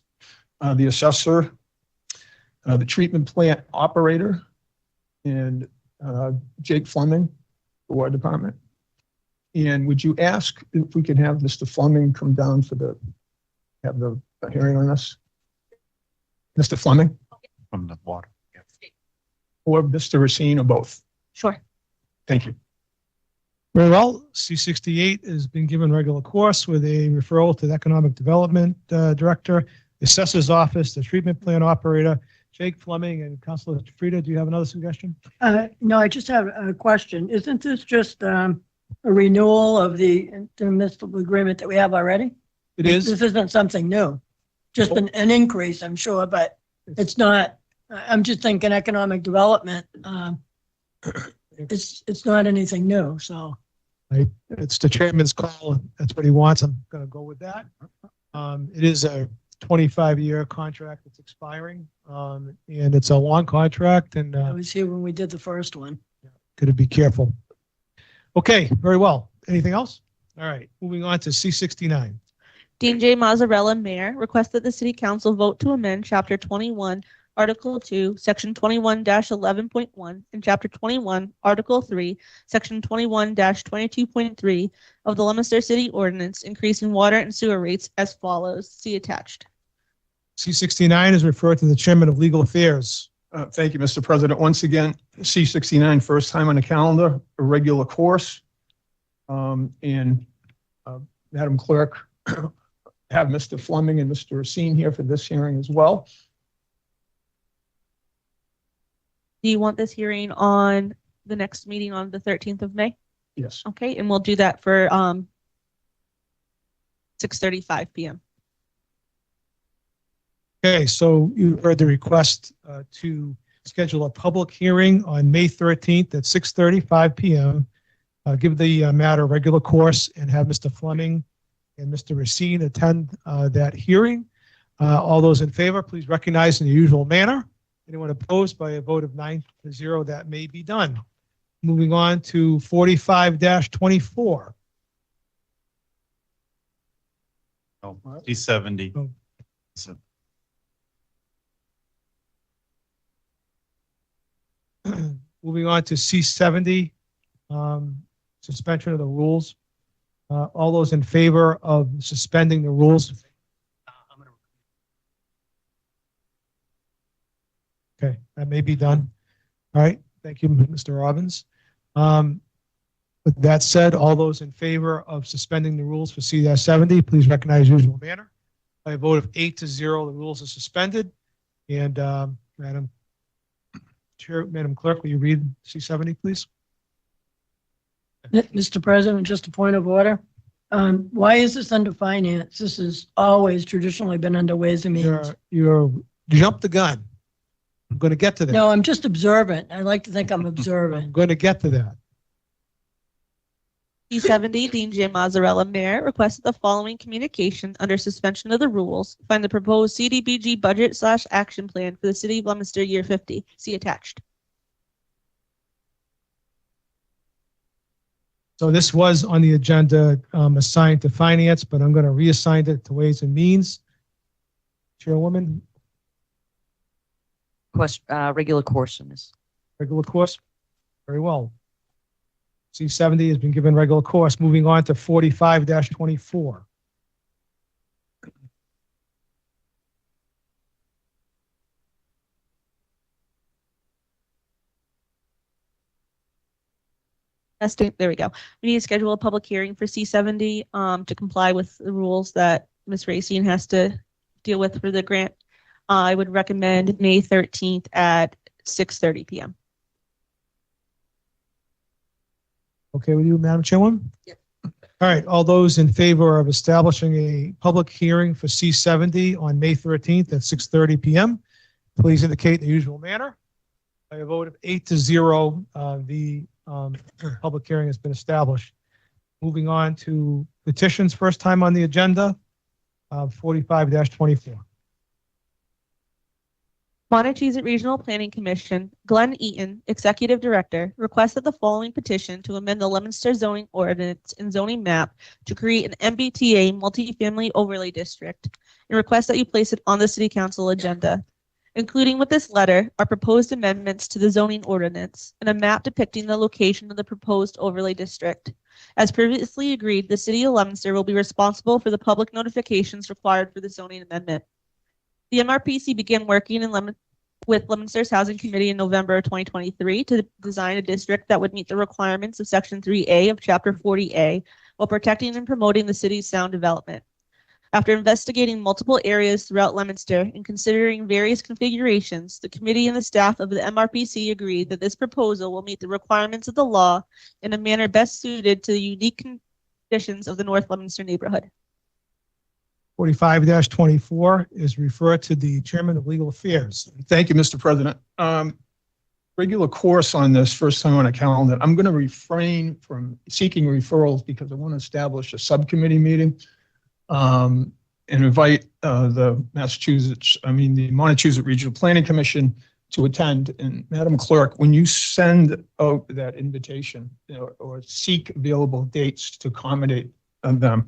the Assessor, the Treatment Plant Operator, and Jake Fleming, the Water Department. And would you ask if we could have Mr. Fleming come down for have the hearing on this? Mr. Fleming From the water. or Mr. Racine or both? Sure. Thank you. Very well. C68 has been given regular course with a referral to the Economic Development Director, the Assessor's Office, the Treatment Plant Operator, Jake Fleming, and Councilor Frida. Do you have another suggestion? No, I just have a question. Isn't this just a renewal of the intermunicipal agreement that we have already? It is. This isn't something new, just an increase, I'm sure, but it's not, I'm just thinking economic development. It's not anything new, so. It's the chairman's call. That's what he wants. I'm going to go with that. It is a 25-year contract that's expiring, and it's a long contract, and I was here when we did the first one. got to be careful. Okay, very well. Anything else? All right, moving on to C69. Dean J. Mazzarella, Mayor, requests that the City Council vote to amend Chapter 21, Article 2, Section 21-11.1, and Chapter 21, Article 3, Section 21-22.3 of the Leominster City Ordinance, increasing water and sewer rates as follows. See attached. C69 is referred to the Chairman of Legal Affairs. Thank you, Mr. President. Once again, C69, first time on the calendar, a regular course. And Madam Clerk, have Mr. Fleming and Mr. Racine here for this hearing as well. Do you want this hearing on the next meeting on the 13th of May? Yes. Okay, and we'll do that for 6:35 p.m. Okay, so you heard the request to schedule a public hearing on May 13th at 6:35 p.m. Give the matter regular course and have Mr. Fleming and Mr. Racine attend that hearing. All those in favor, please recognize in the usual manner. Anyone opposed, by a vote of 9-0, that may be done. Moving on to 45-24. Oh, C70. Oh. So, Moving on to C70, suspension of the rules. All those in favor of suspending the rules? Okay, that may be done. All right, thank you, Mr. Robbins. With that said, all those in favor of suspending the rules for C-70, please recognize usual manner. By a vote of 8-0, the rules are suspended. And Madam Clerk, will you read C-70, please? Mr. President, just a point of order. Why is this under finance? This has always traditionally been under Ways and Means. You jumped the gun. I'm going to get to that. No, I'm just observant. I like to think I'm I'm observant. going to get to that. C70, Dean J. Mazzarella, Mayor, requests the following communication under suspension of the rules. Find the proposed CDBG budget/action plan for the City of Leominster Year 50. See attached. So this was on the agenda assigned to finance, but I'm going to reassign it to Ways and Means. Chairwoman, Regular course in this. regular course. Very well. C70 has been given regular course. Moving on to 45-24. There we go. We need to schedule a public hearing for C70 to comply with the rules that Ms. Racine has to deal with for the grant. I would recommend May 13th at 6:30 p.m. Okay with you, Madam Chairwoman? Yep. All right, all those in favor of establishing a public hearing for C70 on May 13th at 6:30 p.m., please indicate in the usual manner. By a vote of 8-0, the public hearing has been established. Moving on to petitions, first time on the agenda, 45-24. Montechusett Regional Planning Commission, Glenn Eaton, Executive Director, requested the following petition to amend the Leominster zoning ordinance and zoning map to create an MBTA multifamily overlay district and request that you place it on the City Council agenda. Including with this letter are proposed amendments to the zoning ordinance and a map depicting the location of the proposed overlay district. As previously agreed, the City of Leominster will be responsible for the public notifications required for the zoning amendment. The MRPC began working with Leominster's Housing Committee in November 2023 to design a district that would meet the requirements of Section 3A of Chapter 40A while protecting and promoting the city's sound development. After investigating multiple areas throughout Leominster and considering various configurations, the committee and the staff of the MRPC agreed that this proposal will meet the requirements of the law in a manner best suited to the unique conditions of the North Leominster neighborhood. 45-24 is referred to the Chairman of Legal Affairs. Thank you, Mr. President. Regular course on this, first time on a calendar. I'm going to refrain from seeking referrals because I want to establish a subcommittee meeting and invite the Montechusett Regional Planning Commission to attend. And Madam Clerk, when you send out that invitation or seek available dates to accommodate them,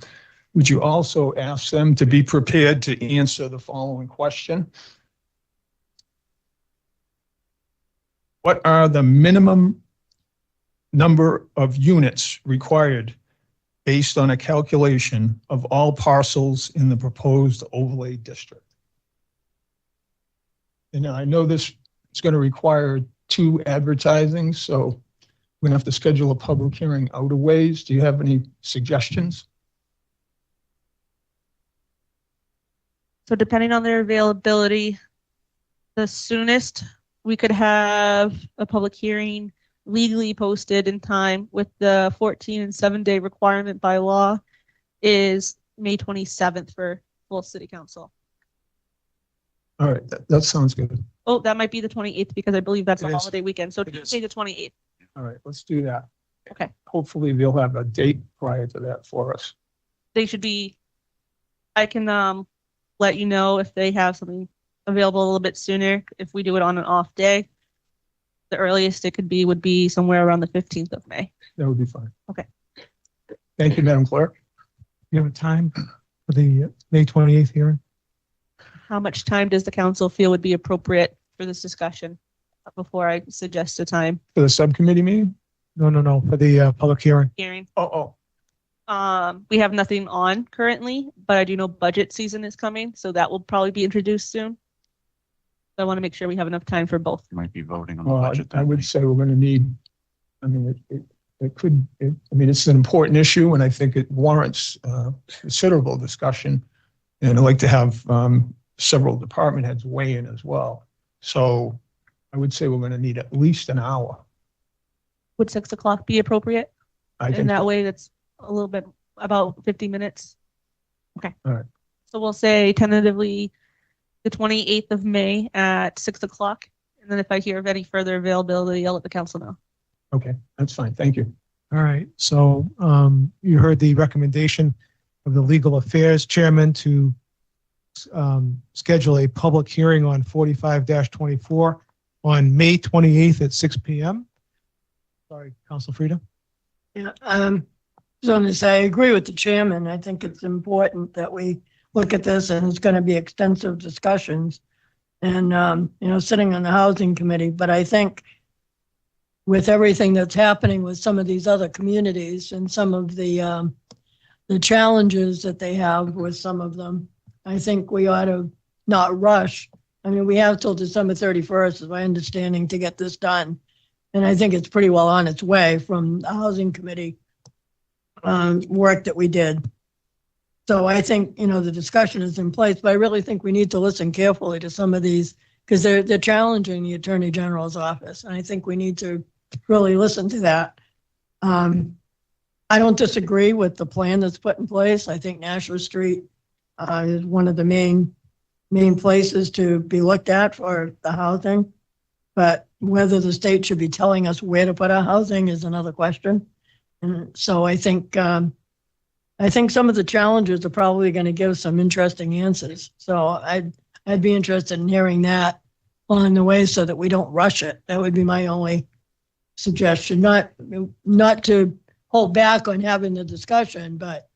would you also ask them to be prepared to answer the following question? What are the minimum number of units required based on a calculation of all parcels in the proposed overlay district? And I know this is going to require 2 advertisings, so we're going to have to schedule a public hearing out of ways. Do you have any suggestions? So depending on their availability, the soonest we could have a public hearing legally posted in time with the 14 and 7-day requirement by law is May 27th for full City Council. All right, that sounds good. Oh, that might be the 28th because I believe that's a It is. holiday weekend. So It is. Tuesday the 28th. All right, let's do that. Okay. Hopefully they'll have a date prior to that for us. They should be, I can let you know if they have something available a little bit sooner. If we do it on an off day, the earliest it could be would be somewhere around the 15th of May. That would be fine. Okay. Thank you, Madam Clerk. You have a time for the May 28th hearing? How much time does the council feel would be appropriate for this discussion before I suggest a time For the subcommittee meeting? No, for the public hearing. hearing? Oh, We have nothing on currently, but I do know budget season is coming, so that will probably be introduced soon. So I want to make sure we have enough time for both. Might be voting on the well, budget. I that would week. say we're going to need, I mean, it's an important issue and I think it warrants considerable discussion. And I'd like to have several department heads weigh in as well. So I would say we're going to need at least an hour. Would 6 o'clock be appropriate? I And think that way that's a little bit, about 50 minutes. Okay. All right. So we'll say tentatively the 28th of May at 6 o'clock. And then if I hear of any further availability, I'll let the council know. Okay, that's fine. Thank you. All right, so you heard the recommendation of the Legal Affairs Chairman to schedule a public hearing on 45-24 on May 28th at 6 p.m. Sorry, Council Frida. Yeah, so I'm gonna say, I agree with the chairman. I think it's important that we look at this, and it's gonna be extensive discussions. And, sitting on the housing committee, but I think with everything that's happening with some of these other communities and some of the challenges that they have with some of them, I think we ought to not rush. I mean, we have till December 31st, is my understanding, to get this done. And I think it's pretty well on its way from the housing committee work that we did. So I think, the discussion is in place, but I really think we need to listen carefully to some of these, because they're challenging the Attorney General's office. And I think we need to really listen to that. I don't disagree with the plan that's put in place. I think Nashua Street is one of the main places to be looked at for the housing. But whether the state should be telling us where to put our housing is another question. And so I think some of the challenges are probably going to give some interesting answers. So I'd be interested in hearing that along the way so that we don't rush it. That would be my only suggestion, not to hold back on having the discussion, but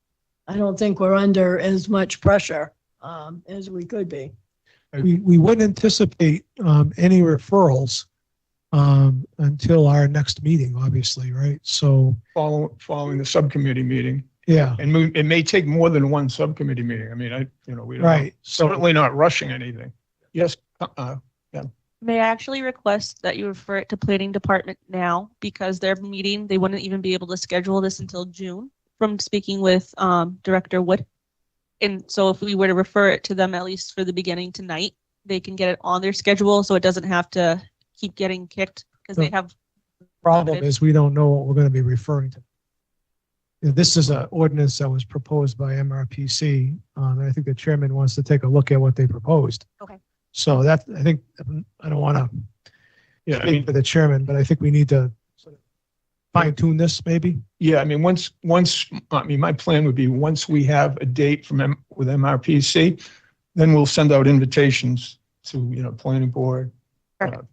I don't think we're under as much pressure as we could be. We wouldn't anticipate any referrals until our next meeting, obviously, right? So Following the subcommittee meeting. yeah, And it may take more than one subcommittee meeting. I mean, we don't right. certainly not rushing anything. Yes. May I actually request that you refer it to planning department now, because their meeting, they wouldn't even be able to schedule this until June, from speaking with Director Wood. And so if we were to refer it to them, at least for the beginning tonight, they can get it on their schedule, so it doesn't have to keep getting kicked, because they have. Problem is we don't know what we're going to be referring to. This is an ordinance that was proposed by MRPC. And I think the chairman wants to take a look at what they proposed. Okay. So I don't want to speak for the chairman, but I think we need to sort of fine tune this maybe. Yeah, I mean, my plan would be, once we have a date with MRPC, then we'll send out invitations to, planning board, No problem.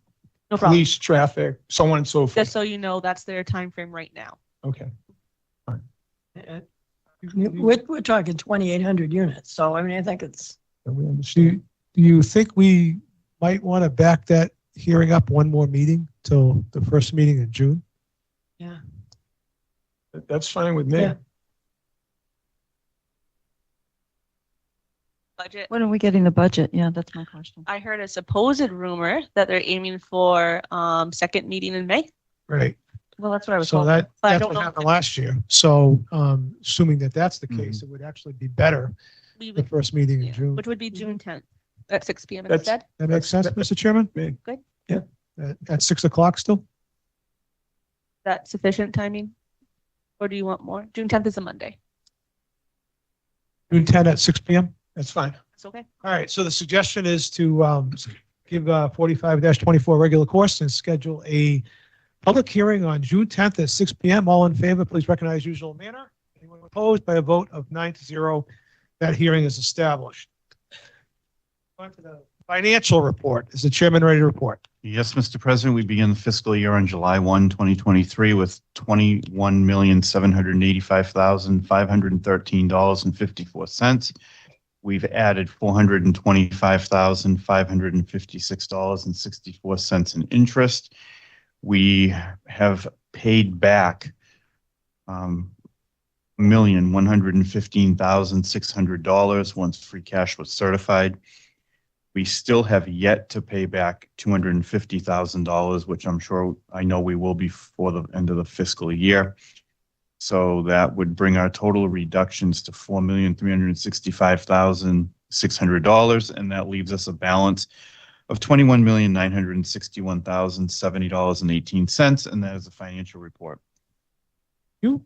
police, traffic, so on and so forth. Just so you know, that's their time frame right now. Okay. We're talking 2,800 units. So, I mean, I think it's. We understand. Do you think we might want to back that hearing up one more meeting till the first meeting in June? Yeah. That's fine with me. Yeah. Budget. When are we getting the budget? Yeah, that's my question. I heard a supposed rumor that they're aiming for second meeting in May. Right. Well, that's what I was So told. that's But I what don't know. happened last year. So assuming that that's the case, it would actually be better We the would, first meeting in yeah, June. which would be June 10th at 6 p.m. That's- instead. That makes sense, Mr. Chairman? Good. Yeah. At 6 o'clock still? Is that sufficient timing? Or do you want more? June 10th is a Monday. June 10 at 6 p.m.? That's fine. That's okay. All right, so the suggestion is to give 45-24 regular course and schedule a public hearing on June 10th at 6 p.m. All in favor, please recognize usual manner. Anyone opposed? By a vote of 9-0, that hearing is established. On to the financial report. Is the chairman ready to report? Yes, Mr. President, we begin the fiscal year on July 1, 2023 with $21,785,513.54. We've added $425,556.64 in interest. We have paid back $1,115,600 once free cash was certified. We still have yet to pay back $250,000, which I know we will before the end of the fiscal year. So that would bring our total reductions to $4,365,600, and that leaves us a balance of $21,961,070.18, and that is a financial report. You?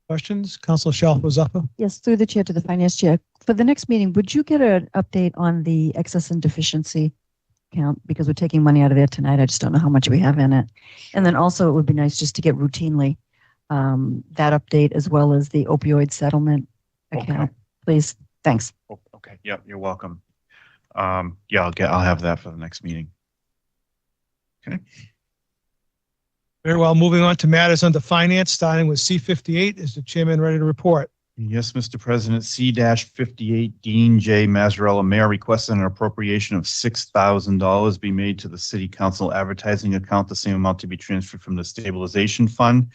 Questions? Councilor Shalfo-Zephyr? Yes, through the chair to the finance chair. For the next meeting, would you get an update on the excess and deficiency account? Because we're taking money out of there tonight. I just don't know how much we have in it. And then also it would be nice just to get routinely that update, as well as the opioid settlement account, please. Thanks. Oh, okay. Yep. You're welcome. Yeah, I'll have that for the next meeting. Okay. Very well. Moving on to matters under finance, starting with C58. Is the chairman ready to report? Yes, Mr. President, C-58 Dean J. Mazzarella, Mayor, requests an appropriation of $6,000 be made to the city council advertising account, the same amount to be transferred from the stabilization fund.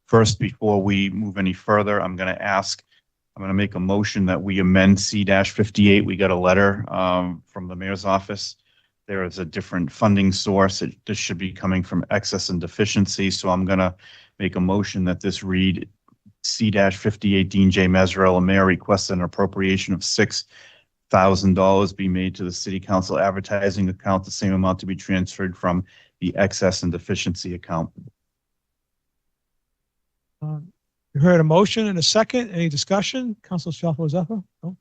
First, before we move any further, I'm going to make a motion that we amend C-58. We got a letter from the mayor's office. There is a different funding source. This should be coming from excess and deficiency. So I'm going to make a motion that this read C-58 Dean J. Mazzarella, Mayor, requests an appropriation of $6,000 be made to the city council advertising account, the same amount to be transferred from the excess and deficiency account. You heard a motion and a second. Any discussion? Council Shalfo-Zephyr? No.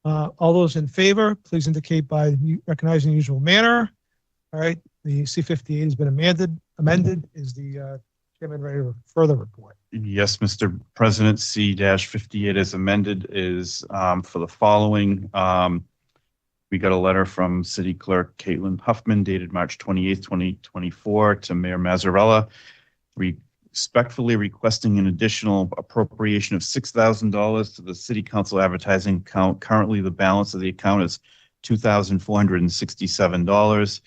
All those in favor, please indicate by recognizing the usual manner. All right, the C-58 has been amended. Is the chairman ready to further report? Yes, Mr. President, C-58 as amended is for the following. We got a letter from City Clerk Caitlin Huffman dated March 28th, 2024 to Mayor Mazzarella, respectfully requesting an additional appropriation of $6,000 to the city council advertising account. Currently, the balance of the account is $2,467.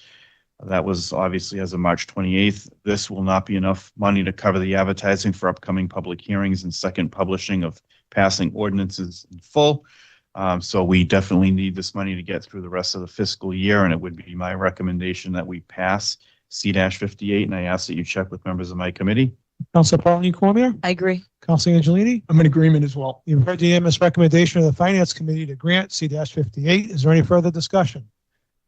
That was obviously as of March 28th. This will not be enough money to cover the advertising for upcoming public hearings and second publishing of passing ordinances in full. So we definitely need this money to get through the rest of the fiscal year, and it would be my recommendation that we pass C-58, and I ask that you check with members of my committee. Council Pauline Cormier? I agree. Council Angelini? I'm in agreement as well. You've heard the unanimous recommendation of the Finance Committee to grant C-58. Is there any further discussion?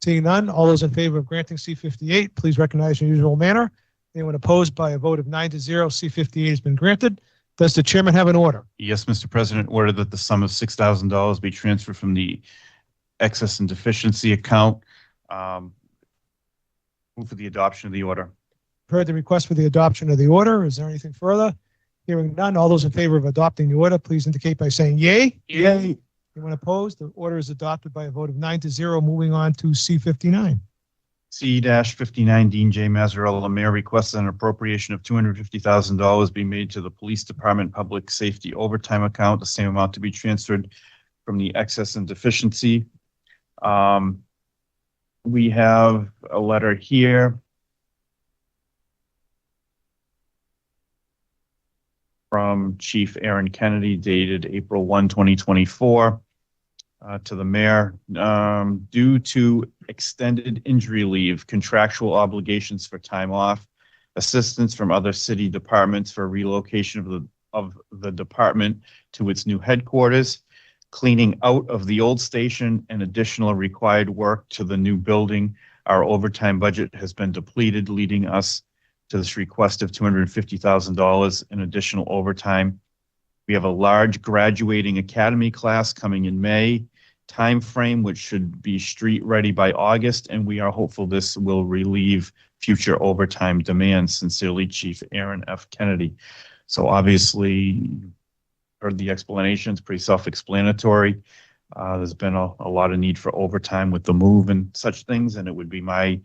Seeing none, all those in favor of granting C-58, please recognize in the usual manner. Anyone opposed? By a vote of 9-0, C-58 has been granted. Does the chairman have an order? Yes, Mr. President, order that the sum of $6,000 be transferred from the excess and deficiency account. Move for the adoption of the order. Heard the request for the adoption of the order. Is there anything further? Hearing none, all those in favor of adopting the order, please indicate by saying yay. Yay. Anyone opposed? The order is adopted by a vote of 9-0. Moving on to C-59. C-59 Dean J. Mazzarella, Mayor, requests an appropriation of $250,000 be made to the Police Department Public Safety Overtime Account, the same amount to be transferred from the excess and deficiency. We have a letter here from Chief Aaron Kennedy dated April 1, 2024. To the mayor, due to extended injury leave, contractual obligations for time off, assistance from other city departments for relocation of the department to its new headquarters, cleaning out of the old station, and additional required work to the new building, our overtime budget has been depleted, leading us to this request of $250,000 in additional overtime. We have a large graduating academy class coming in May timeframe, which should be street ready by August, and we are hopeful this will relieve future overtime demands. Sincerely, Chief Aaron F. Kennedy. So obviously, heard the explanations, pretty self-explanatory. There's been a lot of need for overtime with the move and such things, and it would be my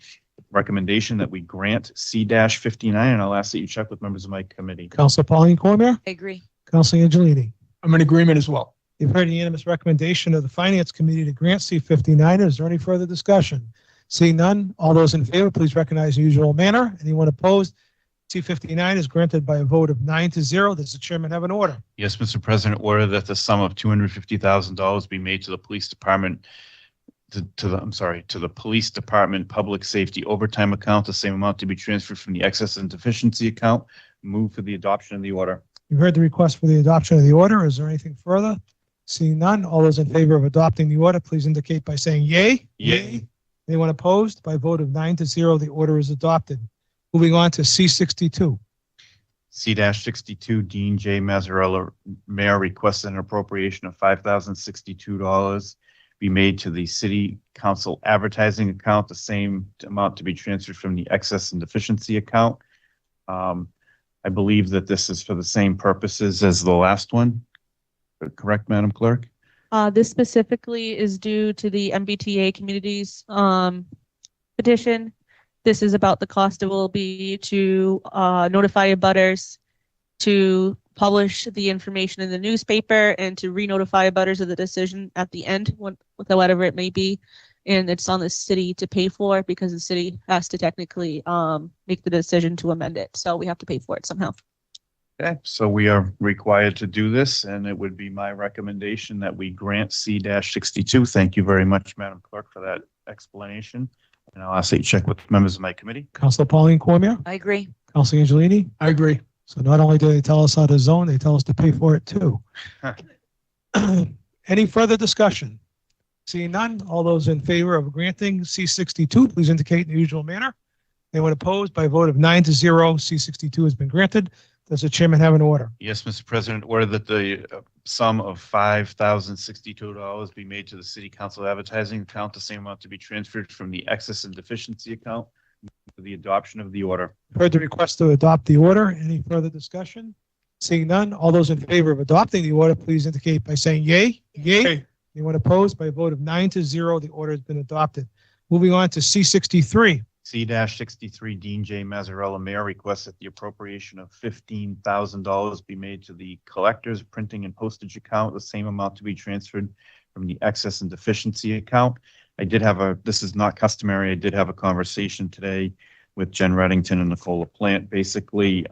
recommendation that we grant C-59, and I'll ask that you check with members of my committee. Council Pauline Cormier? I agree. Council Angelini? I'm in agreement as well. You've heard the unanimous recommendation of the Finance Committee to grant C-59. Is there any further discussion? Seeing none, all those in favor, please recognize the usual manner. Anyone opposed? C-59 is granted by a vote of 9-0. Does the chairman have an order? Yes, Mr. President, order that the sum of $250,000 be made to the police department to the police department public safety overtime account, the same amount to be transferred from the excess and deficiency account. Move for the adoption of the order. You've heard the request for the adoption of the order. Is there anything further? Seeing none, all those in favor of adopting the order, please indicate by saying yay. Yay. Anyone opposed? By a vote of 9-0, the order is adopted. Moving on to C-62. C-62 Dean J. Mazzarella, Mayor, requests an appropriation of $5,062 be made to the city council advertising account, the same amount to be transferred from the excess and deficiency account. I believe that this is for the same purposes as the last one. Correct, Madam Clerk? This specifically is due to the MBTA communities petition. This is about the cost it will be to notify abutters, to publish the information in the newspaper, and to re-notify abutters of the decision at the end, whatever it may be. And it's on the city to pay for, because the city has to technically make the decision to amend it. So we have to pay for it somehow. Okay, so we are required to do this, and it would be my recommendation that we grant C-62. Thank you very much, Madam Clerk, for that explanation. And I'll ask that you check with members of my committee. Councilor Pauline Cormier, I agree. Councilor Angelini. I agree. So not only do they tell us how to zone, they tell us to pay for it too. Any further discussion? Seeing none, all those in favor of granting C-62, please indicate in the usual manner. Anyone opposed? By a vote of 9-0, C-62 has been granted. Does the chairman have an order? Yes, Mr. President, order that the sum of $5,062 be made to the city council advertising account, the same amount to be transferred from the excess and deficiency account for the adoption of the order. Heard the request to adopt the order. Any further discussion? Seeing none, all those in favor of adopting the order, please indicate by saying yay. Yay. Yay. Anyone opposed? By a vote of 9-0, the order has been adopted. Moving on to C-63. C-63, Dean J. Mazzarella, Mayor, requests that the appropriation of $15,000 be made to the collector's printing and postage account, the same amount to be transferred from the excess and deficiency account. This is not customary, I did have a conversation today with Jen Reddington and Nicole LaPlante. Basically,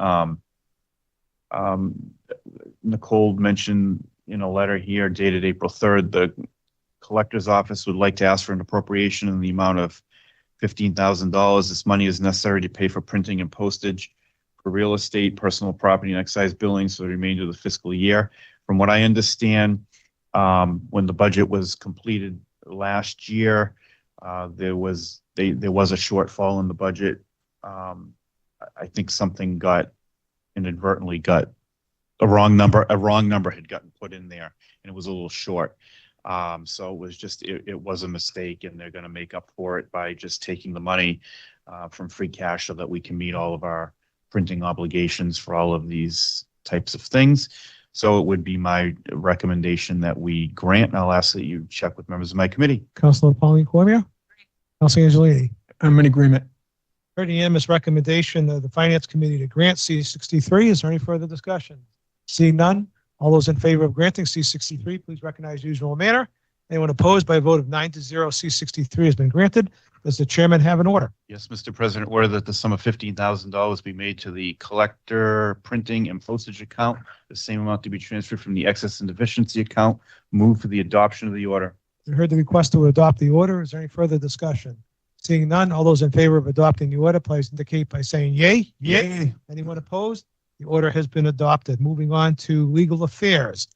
Nicole mentioned in a letter here dated April 3rd, the collector's office would like to ask for an appropriation in the amount of $15,000. This money is necessary to pay for printing and postage for real estate, personal property, and excise billings for the remainder of the fiscal year. From what I understand, when the budget was completed last year, there was a shortfall in the budget. I think something inadvertently got a wrong number had gotten put in there, and it was a little short. So it was a mistake, and they're going to make up for it by just taking the money from free cash so that we can meet all of our printing obligations for all of these types of things. So it would be my recommendation that we grant, and I'll ask that you check with members of my committee. Councilor Pauline Cormier. Councilor Angelini. I'm in agreement. Heard the unanimous recommendation of the Finance Committee to grant C-63. Is there any further discussion? Seeing none, all those in favor of granting C-63, please recognize usual manner. Anyone opposed? By a vote of 9-0, C-63 has been granted. Does the chairman have an order? Yes, Mr. President, order that the sum of $15,000 be made to the collector printing and postage account, the same amount to be transferred from the excess and deficiency account. Move for the adoption of the order. You heard the request to adopt the order. Is there any further discussion? Seeing none, all those in favor of adopting the order, please indicate by saying yay. Yay. Anyone opposed? The order has been adopted. Moving on to legal affairs.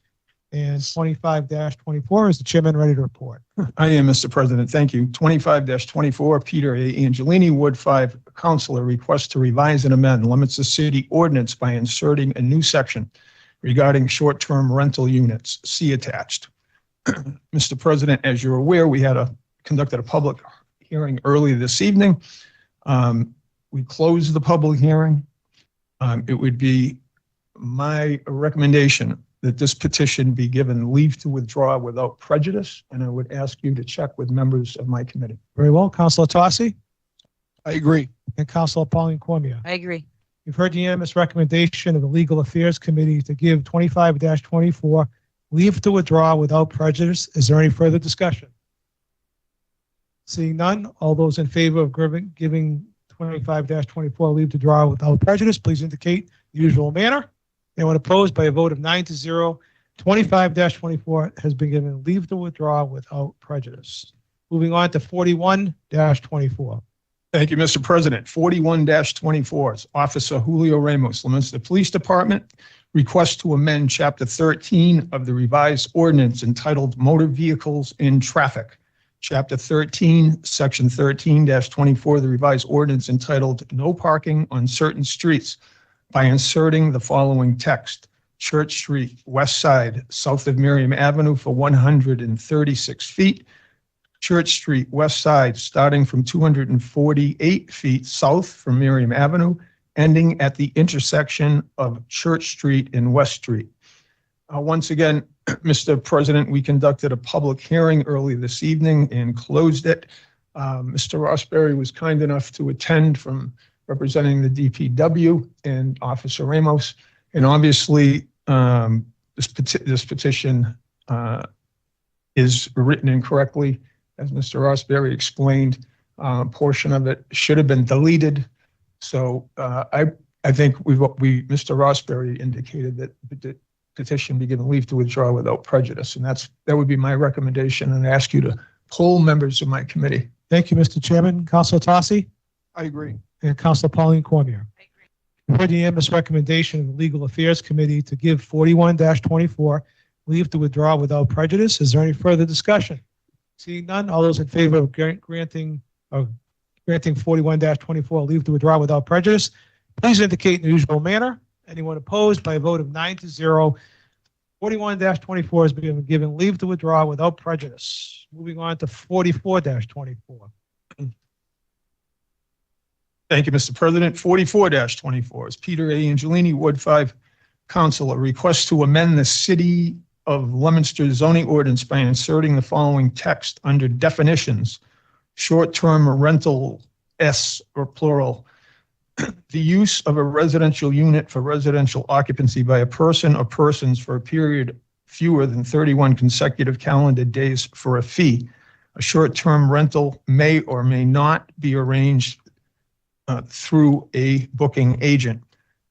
And 25-24, is the chairman ready to report? I am, Mr. President. Thank you. 25-24, Peter A. Angelini, Ward 5 Councilor, requests to revise and amend Leominster City Ordinance by inserting a new section regarding short-term rental units. See attached. Mr. President, as you're aware, we conducted a public hearing early this evening. We closed the public hearing. It would be my recommendation that this petition be given leave to withdraw without prejudice, and I would ask you to check with members of my committee. Very well. Councilor Tossi I agree. and Councilor Pauline Cormier. I agree. You've heard the unanimous recommendation of the Legal Affairs Committee to give 25-24 leave to withdraw without prejudice. Is there any further discussion? Seeing none, all those in favor of giving 25-24 leave to withdraw without prejudice, please indicate the usual manner. Anyone opposed? By a vote of 9-0, 25-24 has been given leave to withdraw without prejudice. Moving on to 41-24. Thank you, Mr. President. 41-24 is Officer Julio Ramos, Leominster Police Department, requests to amend Chapter 13 of the revised ordinance entitled Motor Vehicles in Traffic. Chapter 13, Section 13-24, the revised ordinance entitled No Parking on Certain Streets, by inserting the following text: Church Street, West Side, south of Miriam Avenue for 136 feet. Church Street, West Side, starting from 248 feet south from Miriam Avenue, ending at the intersection of Church Street and West Street. Once again, Mr. President, we conducted a public hearing early this evening and closed it. Mr. Rossberry was kind enough to attend from representing the DPW and Officer Ramos. And obviously, this petition is written incorrectly. As Mr. Rossberry explained, a portion of it should have been deleted. So I think Mr. Rossberry indicated that the petition be given leave to withdraw without prejudice. And that would be my recommendation, and I ask you to poll members of my committee. Thank you, Mr. Chairman. Councilor Tossi I agree. and Councilor Pauline Cormier. You heard the unanimous recommendation of the Legal Affairs Committee to give 41-24 leave to withdraw without prejudice. Is there any further discussion? Seeing none, all those in favor of granting 41-24 leave to withdraw without prejudice, please indicate in the usual manner. Anyone opposed, by a vote of 9-0, 41-24 has been given leave to withdraw without prejudice. Moving on to 44-24. Thank you, Mr. President. 44-24 is Peter A. Angelini, Ward 5 Councilor. Request to amend the City of Leominster zoning ordinance by inserting the following text under definitions: short-term rental, S or plural, the use of a residential unit for residential occupancy by a person or persons for a period fewer than 31 consecutive calendar days for a fee. A short-term rental may or may not be arranged through a booking agent.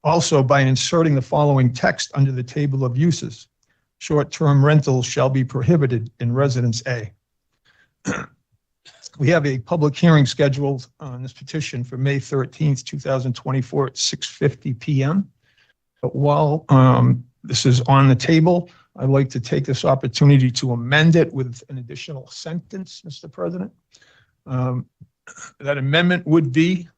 Also, by inserting the following text under the table of uses: short-term rentals shall be prohibited in Residence A. We have a public hearing scheduled on this petition for May 13th, 2024 at 6:50 p.m. But while this is on the table, I'd like to take this opportunity to amend it with an additional sentence, Mr. President. That amendment would be: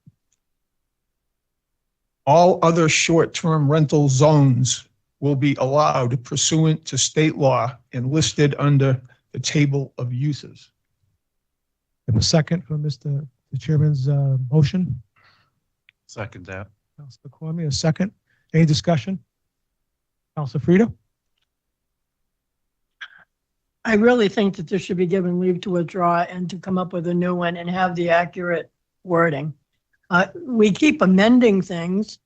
all other short-term rental zones will be allowed pursuant to state law and listed under the table of uses. Have a second for the Chairman's motion. Second that. Councilor Cormier, a second. Any discussion? Councilor Frida? I really think that this should be given leave to withdraw and to come up with a new one and have the accurate wording. We keep amending things.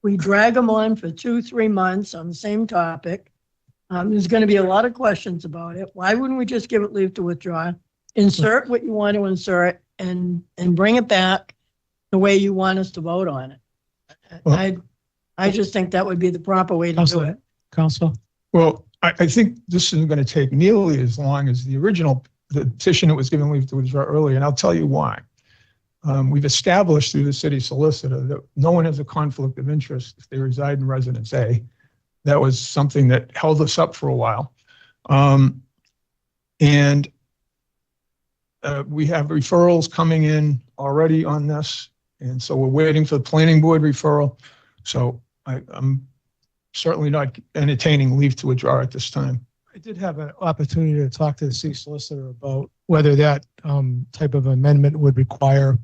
We drag them on for 2-3 months on the same topic. There's going to be a lot of questions about it. Why wouldn't we just give it leave to withdraw? Insert what you want to insert and bring it back the way you want us to vote on it. Well, I just think that would be the proper way to do it. Councilor? Well, I think this isn't going to take nearly as long as the petition that was given leave to withdraw earlier, and I'll tell you why. We've established through the city solicitor that no one has a conflict of interest if they reside in Residence A. That was something that held us up for a while. And we have referrals coming in already on this. And so we're waiting for the planning board referral. So I'm certainly not entertaining leave to withdraw at this time. I did have an opportunity to talk to the city solicitor about whether that type of amendment would require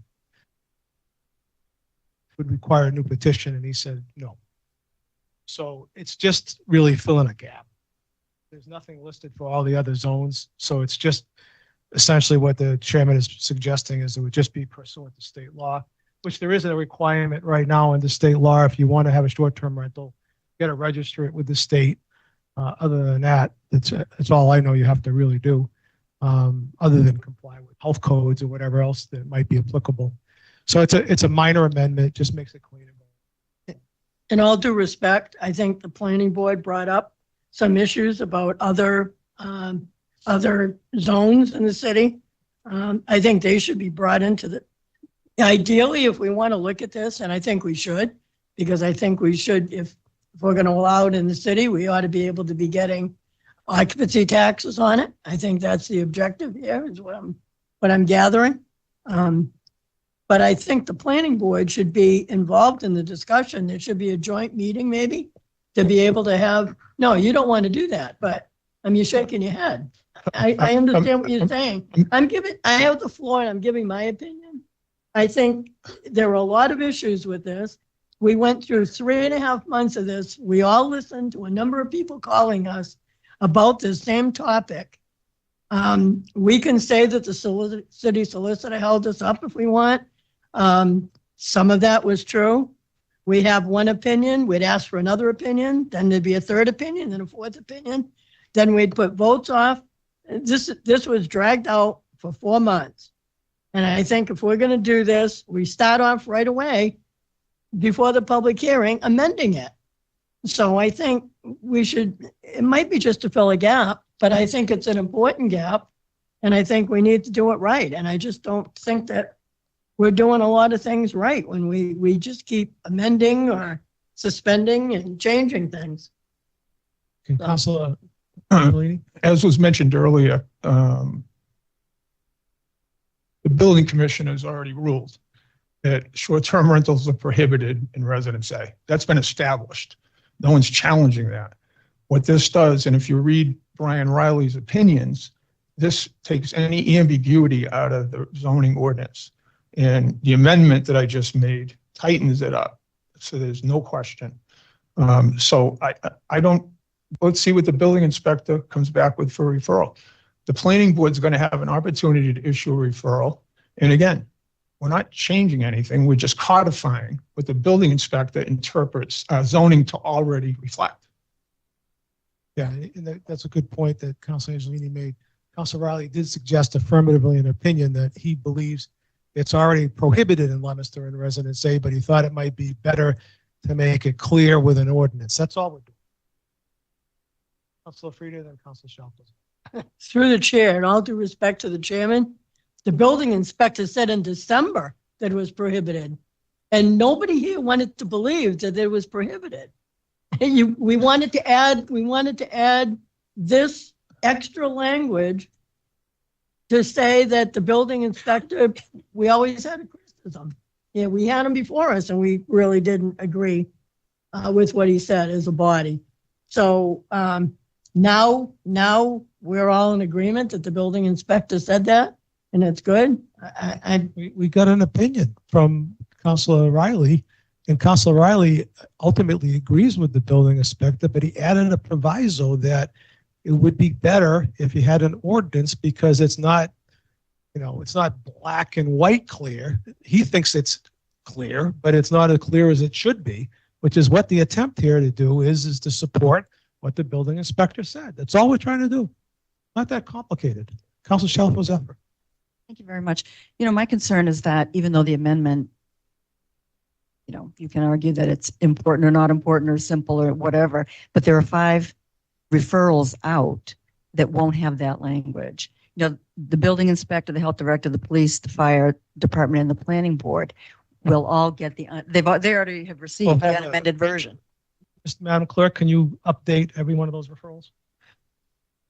a new petition, and he said no. So it's just really filling a gap. There's nothing listed for all the other zones, so it's just essentially what the chairman is suggesting is it would just be pursuant to state law, which there isn't a requirement right now in the state law. If you want to have a short-term rental, you got to register it with the state. Other than that, that's all I know you have to really do, other than comply with health codes or whatever else that might be applicable. So it's a minor amendment, just makes it cleaner. In all due respect, I think the planning board brought up some issues about other zones in the city. I think they should be brought into the, ideally, if we want to look at this, and I think we should, because I think we should, if we're going to allow it in the city, we ought to be able to be getting occupancy taxes on it. I think that's the objective here, is what I'm gathering. But I think the planning board should be involved in the discussion. There should be a joint meeting maybe to be able to have, no, you don't want to do that, but you're shaking your head. I understand what you're saying. I have the floor and I'm giving my opinion. I think there are a lot of issues with this. We went through 3.5 months of this. We all listened to a number of people calling us about the same topic. We can say that the city solicitor held us up if we want. Some of that was true. We have one opinion, we'd ask for another opinion, then there'd be a third opinion, then a fourth opinion. Then we'd put votes off. This was dragged out for 4 months. And I think if we're going to do this, we start off right away before the public hearing, amending it. So I think we should, it might be just to fill a gap, but I think it's an important gap. And I think we need to do it right. And I just don't think that we're doing a lot of things right when we just keep amending or suspending and changing things. Can Councilor As was mentioned earlier, the building commissioner has already ruled that short-term rentals are prohibited in Residence A. That's been established. No one's challenging that. What this does, and if you read Brian Riley's opinions, this takes any ambiguity out of the zoning ordinance. And the amendment that I just made tightens it up. So there's no question. So I don't, let's see what the building inspector comes back with for referral. The planning board's going to have an opportunity to issue a referral. And again, we're not changing anything. We're just codifying what the building inspector interprets zoning to already reflect. Yeah, and that's a good point that Councilor Angelini made. Councilor Riley did suggest affirmatively an opinion that he believes it's already prohibited in Leominster in Residence A, but he thought it might be better to make it clear with an ordinance. That's all we're doing. Councilor Frida, then Councilor Shalfo. Through the chair, and all due respect to the chairman, the building inspector said in December that it was prohibited. And nobody here wanted to believe that it was prohibited. We wanted to add this extra language to say that the building inspector, we always had a criticism. Yeah, we had him before us and we really didn't agree with what he said as a body. So now we're all in agreement that the building inspector said that and it's good. We got an opinion from Councilor Riley, and Councilor Riley ultimately agrees with the building inspector, but he added a proviso that it would be better if you had an ordinance because it's not, it's not black and white clear. He thinks it's clear, but it's not as clear as it should be, which is what the attempt here to do is to support what the building inspector said. That's all we're trying to do. Not that complicated. Councilor Shalfo's effort. Thank you very much. My concern is that even though the amendment, you can argue that it's important or not important or simple or whatever, but there are 5 referrals out that won't have that language. The building inspector, the health director, the police, the fire department, and the planning board will all get they already have received the amended version. Madam Clerk, can you update every one of those referrals?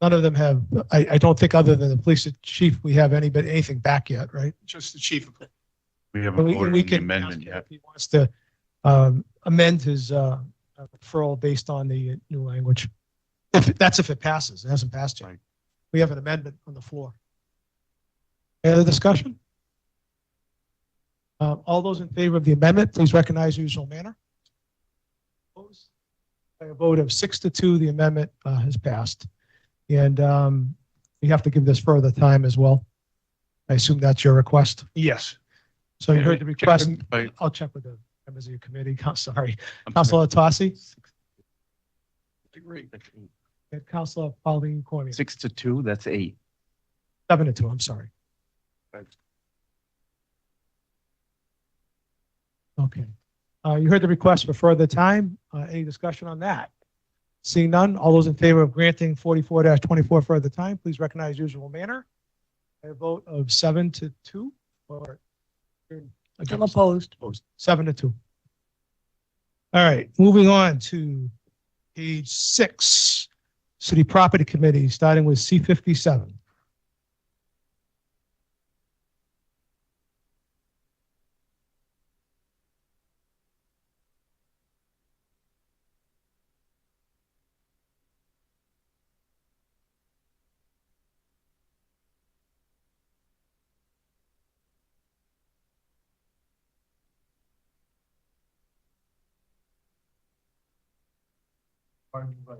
None of them have, I don't think other than the police chief, we have anything back yet, right? Just the chief. We haven't voted on the amendment yet. If he wants to amend his referral based on the new language. If it passes. It hasn't passed yet. Right. We have an amendment on the floor. Any other discussion? All those in favor of the amendment, please recognize the usual manner. Opposed? By a vote of 6-2, the amendment has passed. And we have to give this further time as well. I assume that's your request. Yes. So you heard the request. Right. I'll check with the members of your committee. Sorry. Councilor Tossi Agree. and Councilor Pauline Cormier. 6-2, that's 8. 7-2, I'm sorry. Right. Okay. You heard the request for further time. Any discussion on that? Seeing none, all those in favor of granting 44-24 further time, please recognize usual manner. A vote of 7-2 or I'm opposed. 7-2. All right, moving on to page 6, City Property Committee, starting with C57.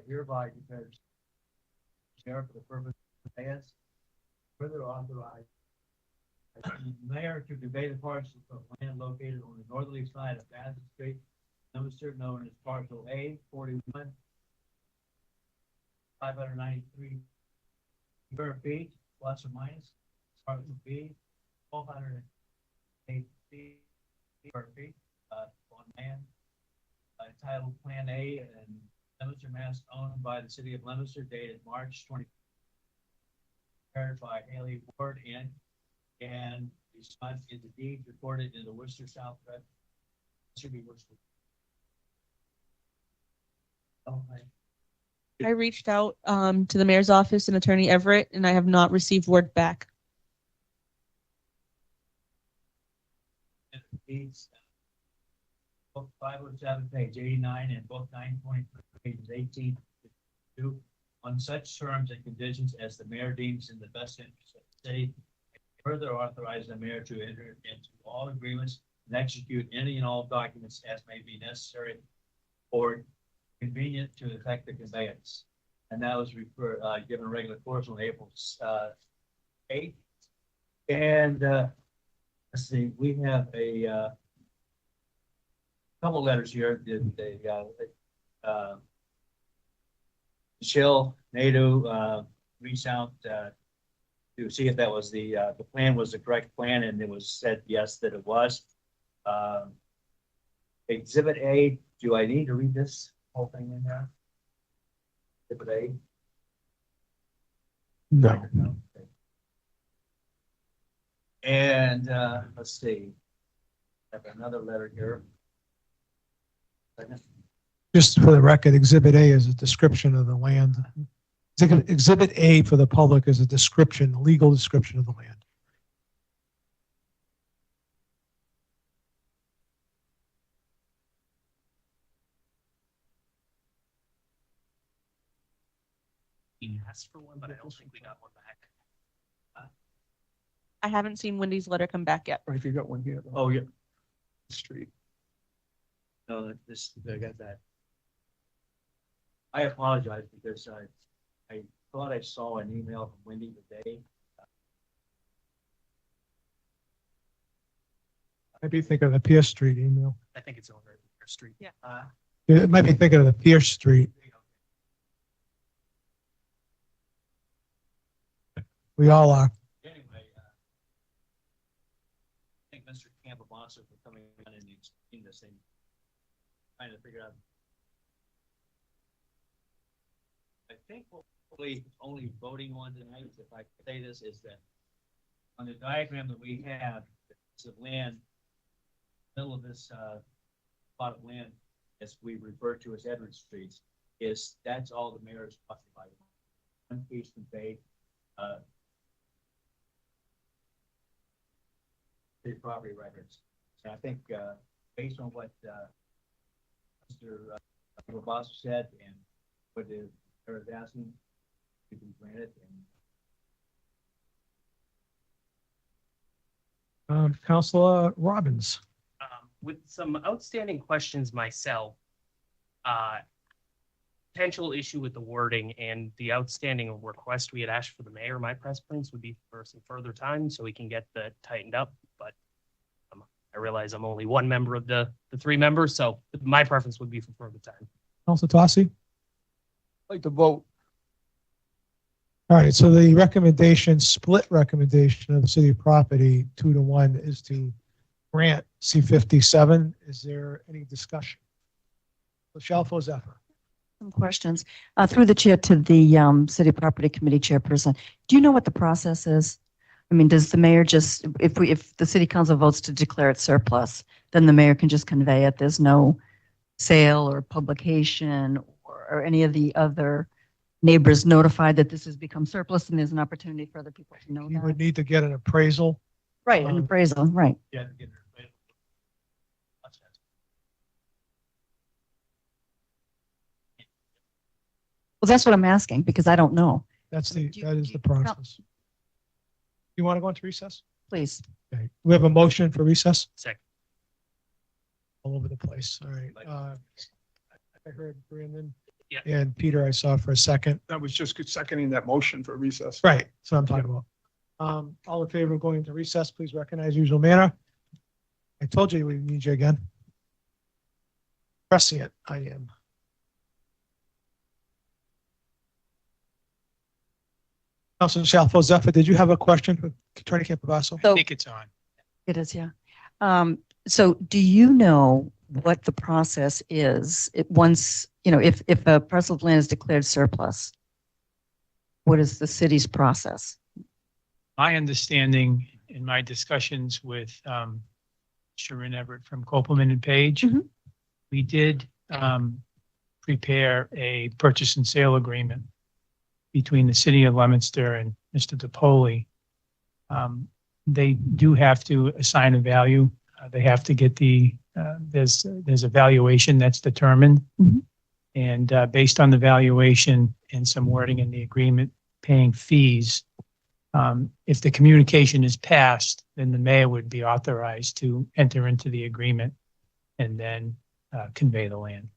Hereby declares chair for the purpose of as Further authorize the mayor to convey the parcel of land located on the northerly side of Bassett Street, Leominster, known as parcel A 41, 593 square feet, plus or minus. Parcel B, 408 square feet, on land, entitled Plan A and Leominster, Mass, owned by the city of Leominster, dated March 20. Prepared by Haley Ward and the spot is the deed recorded in the Worcester South Red. Should be Worcester. Oh, I reached out to the mayor's office and Attorney Everett, and I have not received word back. Deeds, book 507, page 89, and book 9.3, pages 18 to 22, on such terms and conditions as the mayor deems in the best interest of the city. Further authorize the mayor to enter into all agreements and execute any and all documents as may be necessary or convenient to effect the conveyance. And that was given regular course on April 8th. And let's see, we have a couple letters here. Michelle Nadeau reached out to see if that was the plan was the correct plan, and it was said yes, that it was. Exhibit A, do I need to read this whole thing in there? Exhibit A? No. No. Okay. And let's see. I have another letter here. Just for the record, Exhibit A is a description of the land. Exhibit A for the public is a description, legal description of the land. He asked for one, but I don't think we got one back. I haven't seen Wendy's letter come back yet. Or if you got one here. though. Oh, yeah. Street. No, this, I got that. I apologize because I thought I saw an email from Wendy today. Might be thinking of the Pierce Street email. I think it's over at Street. Yeah. It might be thinking of the Pierce Street. We all are. Anyway, I think Mr. Campabassa for coming in and explaining this thing, trying to figure out. I think what we're only voting on tonight, if I can say this, is that on the diagram that we have, it's of land, middle of this plot of land, as we refer to as Edward Streets, that's all the mayor is talking about. One piece conveyed, the property records. And I think based on what Mr. Campabassa said and what the mayor is asking, we can grant it. And Councilor Robbins. With some outstanding questions myself, potential issue with the wording and the outstanding request we had asked for the mayor, my preference would be for some further time so we can get that tightened up. But I realize I'm only one member of the three members, so my preference would be for further time. Councilor Tossi? I'd like to vote. All right, so the recommendation, split recommendation of the city property 2-1 is to grant C-57. Is there any discussion? Michelle Fozeffer. Some questions. Through the chair to the City Property Committee chairperson. Do you know what the process is? I mean, does the mayor just, if the city council votes to declare it surplus, then the mayor can just convey it? There's no sale or publication or any of the other neighbors notified that this has become surplus and there's an opportunity for other people to know You that? would need to get an appraisal. Right, an appraisal, right. yeah, Well, that's what I'm asking because I don't know. That is the Count- process. You want to go into recess? Please. Okay. We have a motion for recess Second. all over the place. All right. I heard Brandon. Yeah. And Peter, I saw for a second. That was just seconding that motion for recess. Right. So I'm talking about. All in favor of going into recess, please recognize usual manner. I told you we need you again. Pressing it, I am. Councilor Shalfo Zephyr, did you have a question for Attorney Campobasso? I So think it's on. it is, yeah. So do you know what the process is? Once, if a parcel of land is declared surplus, what is the city's process? My understanding in my discussions with Sharon Everett from Copeland and Page, Mhm. we did prepare a purchase and sale agreement between the city of Leominster and Mr. DePoli. They do have to assign a value. They have to get there's a valuation that's determined. Mhm. And based on the valuation and some wording in the agreement, paying fees. If the communication is passed, then the mayor would be authorized to enter into the agreement and then convey the land.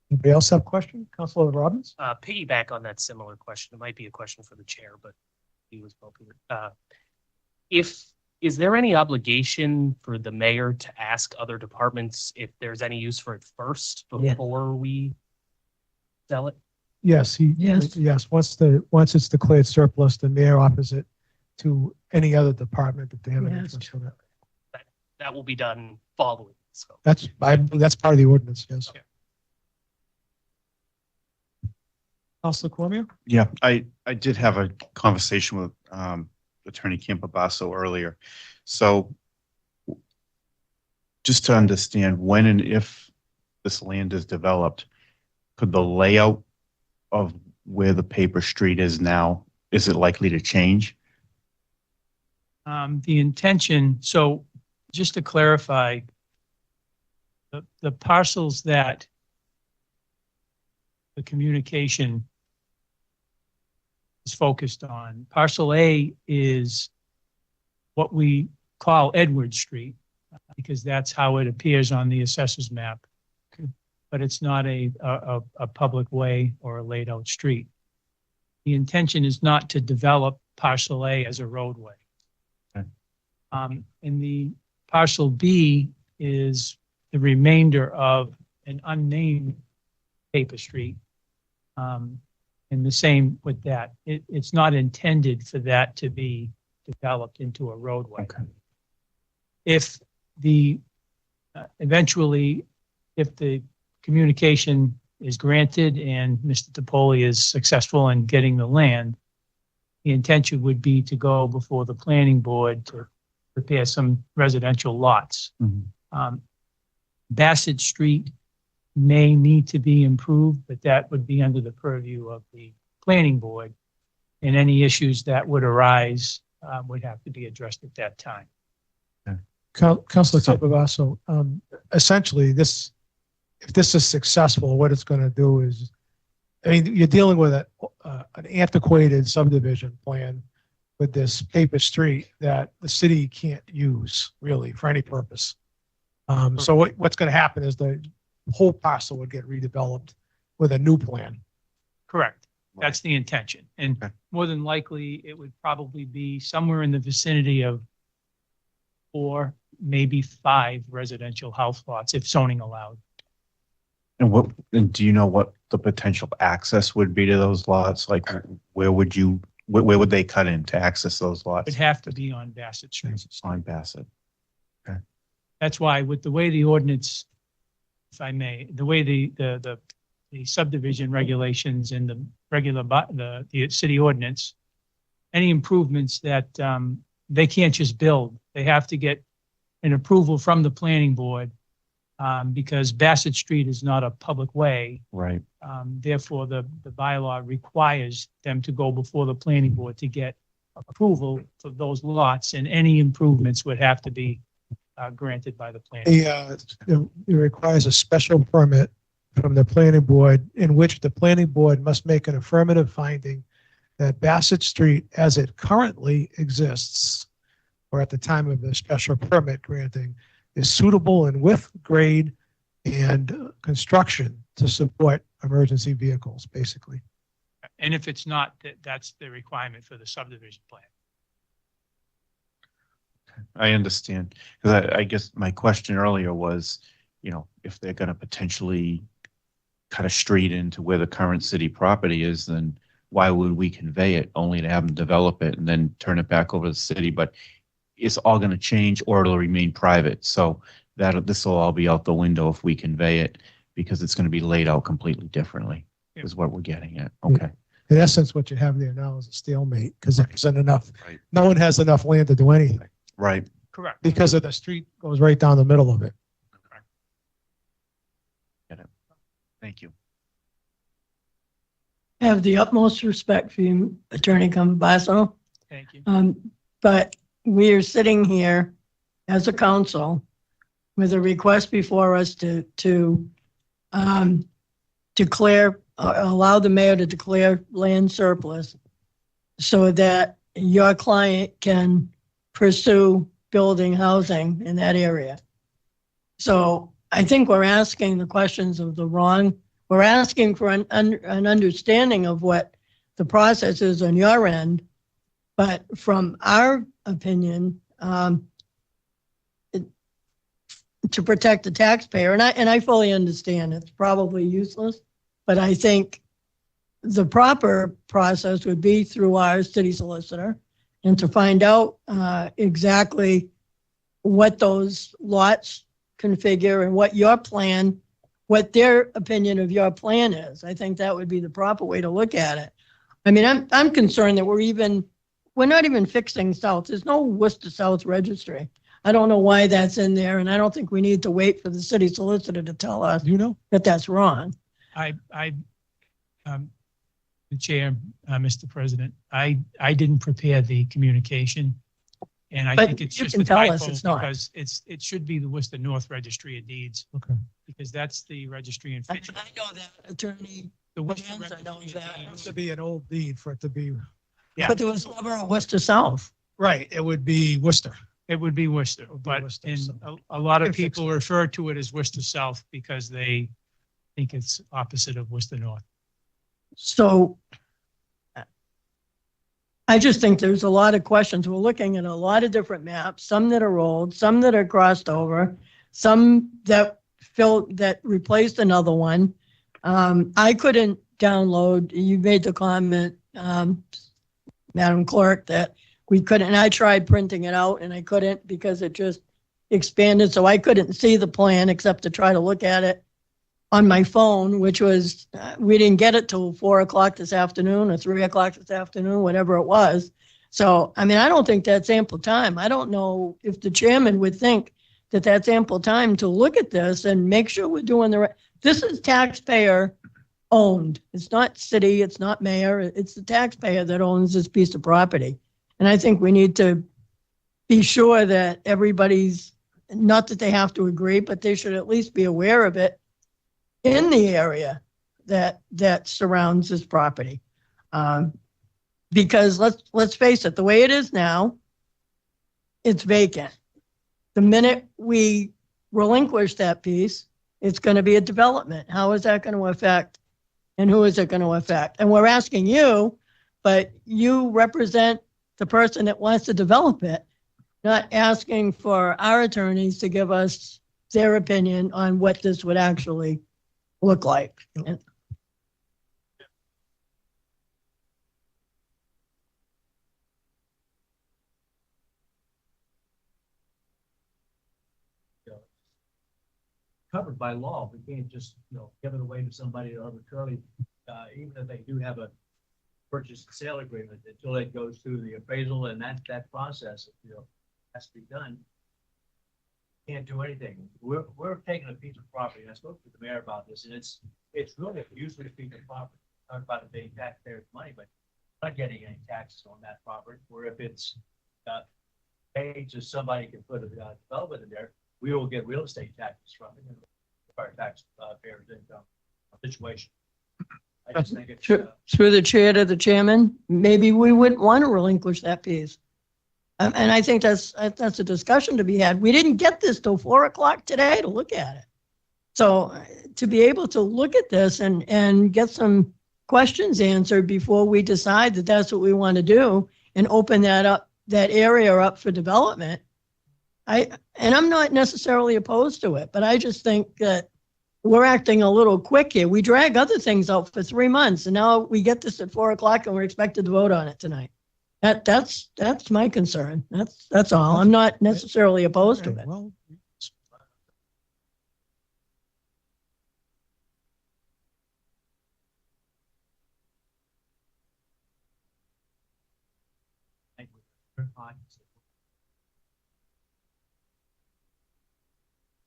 Anybody else have a question? Councilor Robbins? Piggyback on that similar question. It might be a question for the chair, but he was well. Is there any obligation for the mayor to ask other departments if there's any use for it first before we sell it? Yes, yes. Once it's declared surplus, the mayor offers it to any other department that they have an interest in it. That will be done following. So That's part of the ordinance, yes. Yeah. Councilor Cormier? Yeah, I did have a conversation with Attorney Campobasso earlier. So just to understand when and if this land is developed, could the layout of where the paper street is now, is it likely to change? The intention, so just to clarify, the parcels that the communication is focused on, parcel A is what we call Edward Street, because that's how it appears on the assessor's map. But it's not a public way or a laid out street. The intention is not to develop parcel A as a roadway. Okay. And the parcel B is the remainder of an unnamed paper street. And the same with that. It's not intended for that to be developed into a roadway. Okay. If eventually, if the communication is granted and Mr. DePoli is successful in getting the land, the intention would be to go before the planning board to prepare some residential lots. Mhm. Bassett Street may need to be improved, but that would be under the purview of the planning board. And any issues that would arise would have to be addressed at that time. Councilor Campobasso, essentially if this is successful, what it's going to do is, you're dealing with an antiquated subdivision plan with this paper street that the city can't use really for any purpose. So what's going to happen is the whole parcel would get redeveloped with a new plan. Correct. That's the intention. And Okay. more than likely, it would probably be somewhere in the vicinity of 4, maybe 5 residential house lots if zoning allowed. And do you know what the potential access would be to those lots? Like where would they cut in to access those lots? It'd have to be on Bassett Street. On Bassett. That's why with the way the ordinance, if I may, the way the subdivision regulations and the regular, the city ordinance, any improvements that they can't just build, they have to get an approval from the planning board because Bassett Street is not a public way. Right. Therefore, the bylaw requires them to go before the planning board to get approval for those lots, and any improvements would have to be granted by the planning. It requires a special permit from the planning board in which the planning board must make an affirmative finding that Bassett Street as it currently exists, or at the time of the special permit granting, is suitable in width, grade, and construction to support emergency vehicles, basically. And if it's not, that's the requirement for the subdivision plan. I understand. Because I guess my question earlier was, if they're going to potentially cut a street into where the current city property is, then why would we convey it only to have them develop it and then turn it back over to the city? But it's all going to change or it'll remain private. So this will all be out the window if we convey it because it's going to be laid out completely differently is what we're getting at. Okay. In essence, what you have there now is a stalemate because there isn't enough. Right. No one has enough land to do anything Right. Correct. because of the street goes right down the middle of it. Get it. Thank you. I have the utmost respect for you, Attorney Cambasso. Thank you. But we are sitting here as a council with a request before us to declare, allow the mayor to declare land surplus so that your client can pursue building housing in that area. So I think we're asking the questions of the wrong. We're asking for an understanding of what the process is on your end. But from our opinion, to protect the taxpayer, and I fully understand it's probably useless, but I think the proper process would be through our city solicitor and to find out exactly what those lots configure and what your plan, what their opinion of your plan is. I think that would be the proper way to look at it. I mean, I'm concerned that we're not even fixing South. There's no Worcester South registry. I don't know why that's in there, and I don't think we need to wait for the city solicitor to tell us that that's wrong. The chair, Mr. President, I didn't prepare the communication. And I But think it's you just can a tell typo us it's not. because it should be the Worcester North Registry of Deeds. Okay. Because that's the registry in I Fitchburg. know that, Attorney. The Worcester Jans, I know Registry of that. It has Deeds. to be an old deed for it to be. Yeah. But there was never a Worcester South. Right. It would be Worcester. It would be Worcester, would be but Worcester, so- a lot of Can fix people refer to it as Worcester South because they think it's opposite of Worcester North. So I just think there's a lot of questions. We're looking at a lot of different maps, some that are old, some that are crossed over, some that replaced another one. I couldn't download, you made the comment, Madam Clerk, that we couldn't, and I tried printing it out and I couldn't because it just expanded. So I couldn't see the plan except to try to look at it on my phone, which was, we didn't get it till 4 o'clock this afternoon or 3 o'clock this afternoon, whatever it was. So, I mean, I don't think that's ample time. I don't know if the chairman would think that that's ample time to look at this and make sure we're doing the right. This is taxpayer owned. It's not city, it's not mayor, it's the taxpayer that owns this piece of property. And I think we need to be sure that everybody's, not that they have to agree, but they should at least be aware of it in the area that surrounds this property. Because let's face it, the way it is now, it's vacant. The minute we relinquish that piece, it's going to be a development. How is that going to affect and who is it going to affect? And we're asking you, but you represent the person that wants to develop it, not asking for our attorneys to give us their opinion on what this would actually look like. And covered by law. We can't just, give it away to somebody arbitrarily, even if they do have a purchase and sale agreement, until it goes through the appraisal and that process, has to be done. Can't do anything. We're taking a piece of property, and I spoke to the mayor about this, and it's really a useless piece of property. Talk about it being taxpayers' money, but not getting any taxes on that property, where if it's paid so somebody can put a development in there, we will get real estate taxes from it, our taxpayers' income situation. I just think it's through the chair to the chairman, maybe we wouldn't want to relinquish that piece. And I think that's a discussion to be had. We didn't get this till 4 o'clock today to look at it. So to be able to look at this and get some questions answered before we decide that that's what we want to do and open that up, that area up for development. And I'm not necessarily opposed to it, but I just think that we're acting a little quick here. We drag other things out for 3 months and now we get this at 4 o'clock and we're expected to vote on it tonight. That's my concern. That's all. I'm not necessarily opposed to it. Well,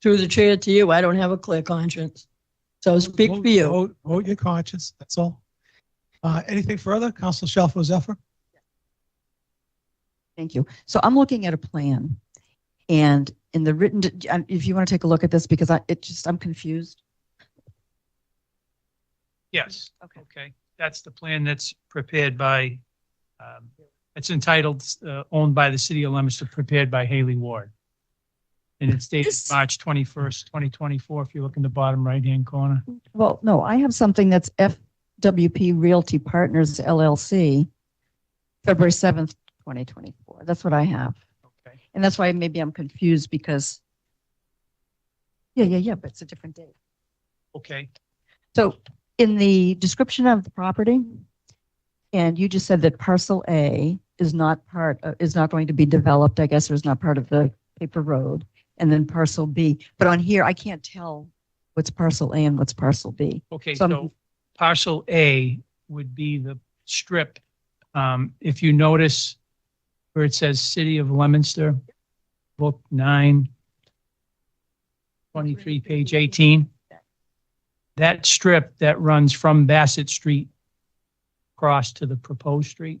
Through the chair to you, I don't have a clear conscience. So speak for you. Vote your conscience, that's all. Anything further? Council Shalfo Zephyr? Thank you. So I'm looking at a plan, and in the written, if you want to take a look at this, because I'm confused. Yes. Okay. Okay. That's the plan that's prepared by, it's entitled, owned by the city of Leominster, prepared by Haley Ward. And it's dated March 21st, 2024, if you look in the bottom right-hand corner. Well, no, I have something that's FWP Realty Partners LLC, February 7th, 2024. That's what I have. Okay. And that's why maybe I'm confused because, yeah, but it's a different date. Okay. So in the description of the property, and you just said that parcel A is not going to be developed, I guess, or is not part of the paper road, and then parcel B. But on here, I can't tell what's parcel A and what's parcel B. Okay, So so parcel A would be the strip. If you notice where it says City of Leominster, book 9, 23, page 18. That strip that runs from Bassett Street across to the proposed street,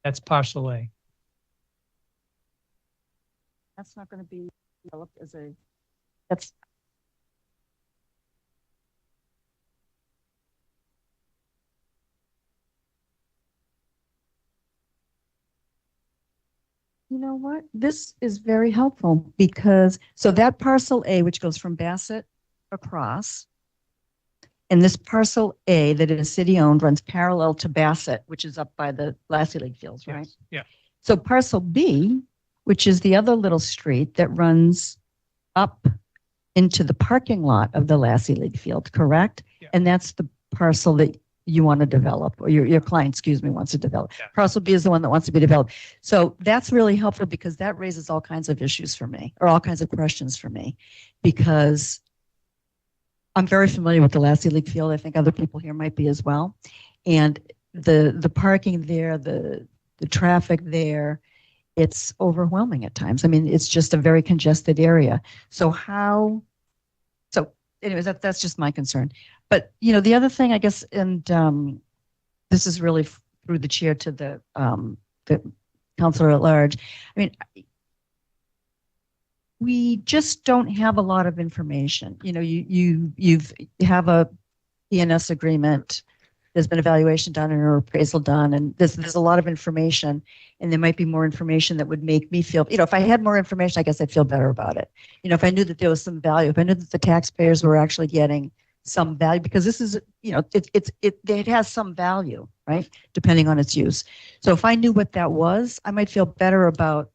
that's parcel A. That's not going to be developed as that's. You know what? This is very helpful because, so that parcel A, which goes from Bassett across, and this parcel A that is city owned runs parallel to Bassett, which is up by the Lassie Lake Fields, right? Yes. Yeah. So parcel B, which is the other little street that runs up into the parking lot of the Lassie Lake Field, correct? Yeah. And that's the parcel that you want to develop, or your client, excuse me, wants to develop. Yeah. Parcel B is the one that wants to be developed. So that's really helpful because that raises all kinds of issues for me, or all kinds of questions for me, because I'm very familiar with the Lassie Lake Field. I think other people here might be as well. And the parking there, the traffic there, it's overwhelming at times. I mean, it's just a very congested area. So anyways, that's just my concern. But, the other thing, I guess, and this is really through the chair to the counselor at large. I mean, we just don't have a lot of information. You have a PNS agreement. There's been evaluation done and an appraisal done, and there's a lot of information, and there might be more information that would make me feel, if I had more information, I guess I'd feel better about it. If I knew that there was some value, if I knew that the taxpayers were actually getting some value, because this is, it has some value, right? Depending on its use. So if I knew what that was, I might feel better about,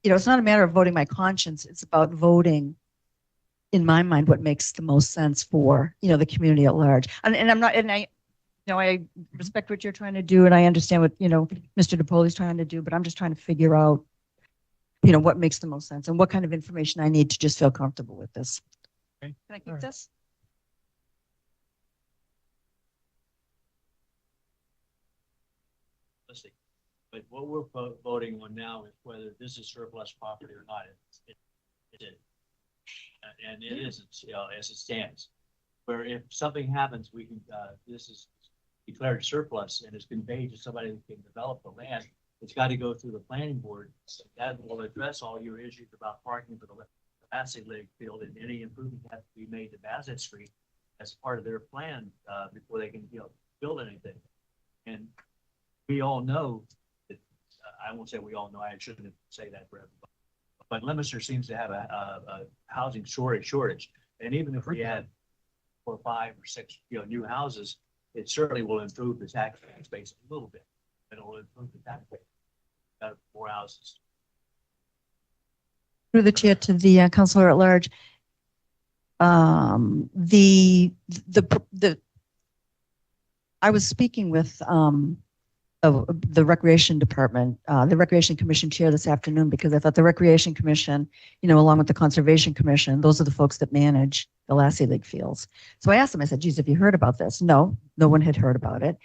it's not a matter of voting my conscience. It's about voting, in my mind, what makes the most sense for, the community at large. And I respect what you're trying to do, and I understand what, Mr. DePoli's trying to do, but I'm just trying to figure out, what makes the most sense and what kind of information I need to just feel comfortable with this. Okay. Can I keep this? Let's see. But what we're voting on now is whether this is surplus property or not. It is. And it isn't, as it stands. Where if something happens, we can, this is declared surplus and is conveyed to somebody who can develop the land. It's got to go through the planning board. That will address all your issues about parking for the Bassett Lake Field, and any improvement has to be made to Bassett Street as part of their plan before they can, build anything. And we all know that, I won't say we all know, I shouldn't say that for everybody, but Leominster seems to have a housing shortage. And even if we had 4 or 5 or 6, new houses, it certainly will improve the tax base a little bit. It'll improve the tax base. More houses. Through the chair to the councilor at large. I was speaking with the Recreation Department, the Recreation Commission chair this afternoon, because I thought the Recreation Commission, along with the Conservation Commission, those are the folks that manage the Lassie League fields. So I asked them, I said, geez, have you heard about this? No one had heard about it.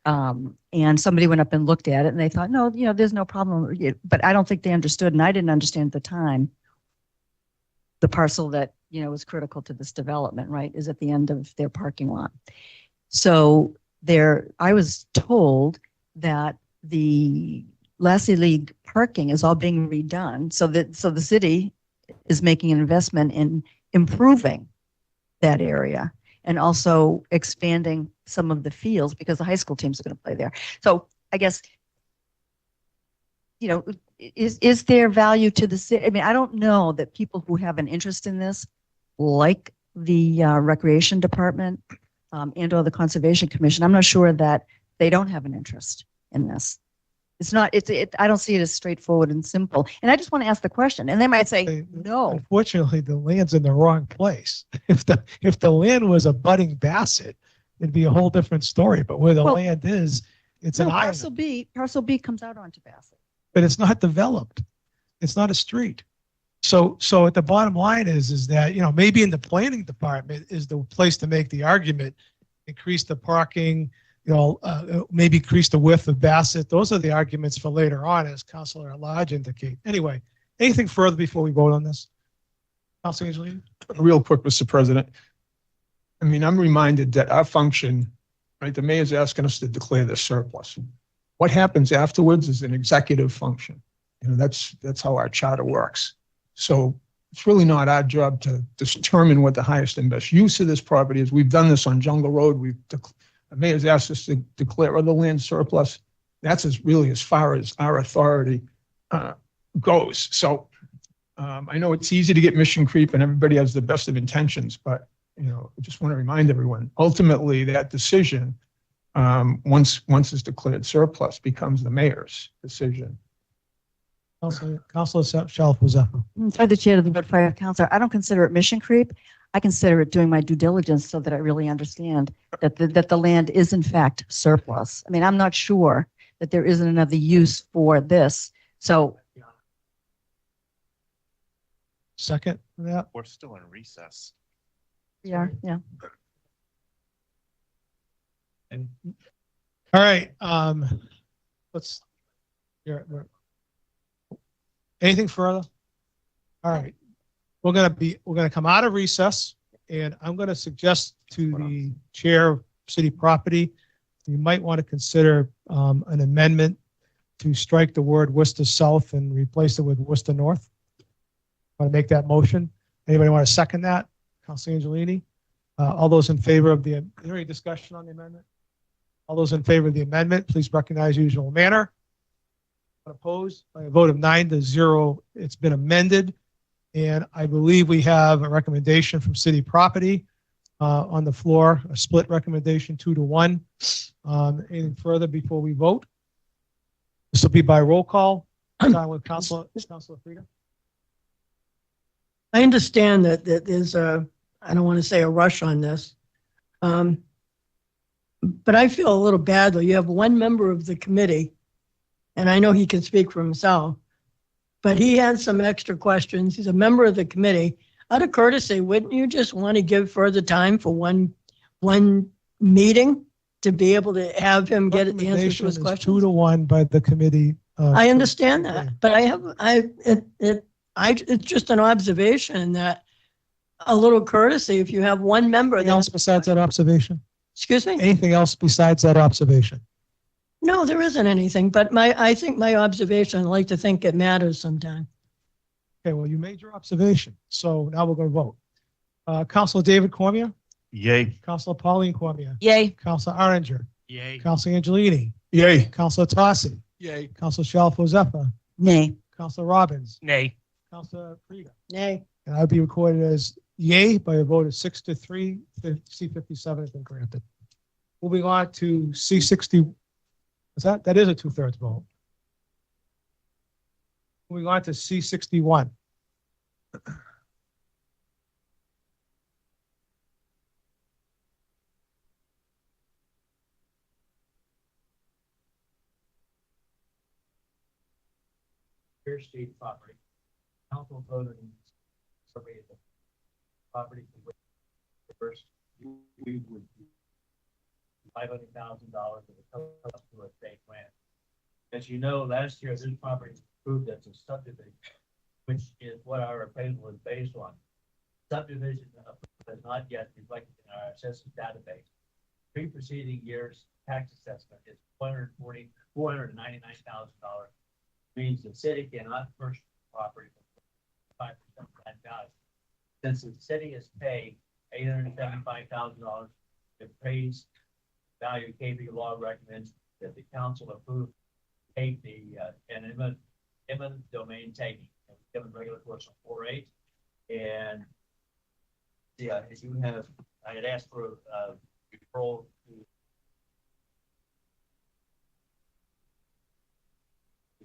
And somebody went up and looked at it and they thought, no, there's no problem. But I don't think they understood, and I didn't understand at the time, the parcel that, was critical to this development, right, is at the end of their parking lot. So I was told that the Lassie League parking is all being redone, so the city is making an investment in improving that area and also expanding some of the fields because the high school teams are going to play there. So I guess, is there value to the city? I mean, I don't know that people who have an interest in this, like the Recreation Department and or the Conservation Commission, I'm not sure that they don't have an interest in this. It's not, I don't see it as straightforward and simple. And I just want to ask the question, and they might say, no. Unfortunately, the land's in the wrong place. If the land was a budding Bassett, it'd be a whole different story. But where the land is, it's an island. Parcel B comes out onto Bassett. But it's not developed. It's not a street. So at the bottom line is that, maybe in the planning department is the place to make the argument, increase the parking, maybe increase the width of Bassett. Those are the arguments for later on, as Councilor Lodge indicate. Anyway, anything further before we vote on this? Councilor Angelini? Real quick, Mr. President. I mean, I'm reminded that our function, right, the mayor's asking us to declare the surplus. What happens afterwards is an executive function. That's how our charter works. So it's really not our job to determine what the highest and best use of this property is. We've done this on Jungle Road. The mayor's asked us to declare other land surplus. That's really as far as our authority goes. So I know it's easy to get mission creep and everybody has the best of intentions, but I just want to remind everyone, ultimately that decision, once it's declared surplus, becomes the mayor's decision. Councilor Shelf was up. Through the chair to the Board 5 Councilor, I don't consider it mission creep. I consider it doing my due diligence so that I really understand that the land is in fact surplus. I mean, I'm not sure that there isn't another use for this. So. Second for that? We're still in recess. We are, yeah. All right. Anything further? All right. We're gonna come out of recess, and I'm gonna suggest to the chair of city property, you might want to consider an amendment to strike the word Worcester South and replace it with Worcester North. Want to make that motion? Anybody want to second that? Councilor Angelini? All those in favor of is there any discussion on the amendment? All those in favor of the amendment, please recognize usual manner. Opposed by a vote of 9-0. It's been amended, and I believe we have a recommendation from city property on the floor, a split recommendation 2-1. Anything further before we vote? This will be by roll call. Starting with Councilor Frida. I understand that there's I don't want to say a rush on this, but I feel a little bad though. You have one member of the committee, and I know he can speak for himself, but he has some extra questions. He's a member of the committee. Out of courtesy, wouldn't you just want to give further time for one meeting to be able to have him get the answers to his questions? 2-1 by the committee. I understand that, but it's just an observation that a little courtesy, if you have one member. Anything else besides that observation? Excuse me? Anything else besides that observation? No, there isn't anything, but I think my observation, I like to think it matters sometime. Okay, well, you made your observation, so now we're going to vote. Councilor David Cormier? Yay. Councilor Pauline Cormier? Yay. Councilor Arranger? Yay. Councilor Angelini? Yay. Councilor Tossi? Yay. Councilor Shalfo-Zephyr? Nay. Councilor Robbins? Nay. Councilor Frida? Nay. And I would be recorded as yay by a vote of 6-3. C57 has been granted. Moving on to C60. That is a 2/3 vote. Moving on to C61. Pierce Street property. Council voted in survey of the property for which first we would $500,000 of the total estate grant. As you know, last year this property was approved as a subdivision, which is what our appraisal is based on. Subdivision has not yet reflected in our assessment database. Three preceding years' tax assessment is $499,000. Means the city cannot purchase property for 5% of that value. Since the city has paid $875,000, the appraised value KP law recommends that the council approve take the an eminent domain taking, given regular course of 4.8. And yeah, as you have, I had asked for referral to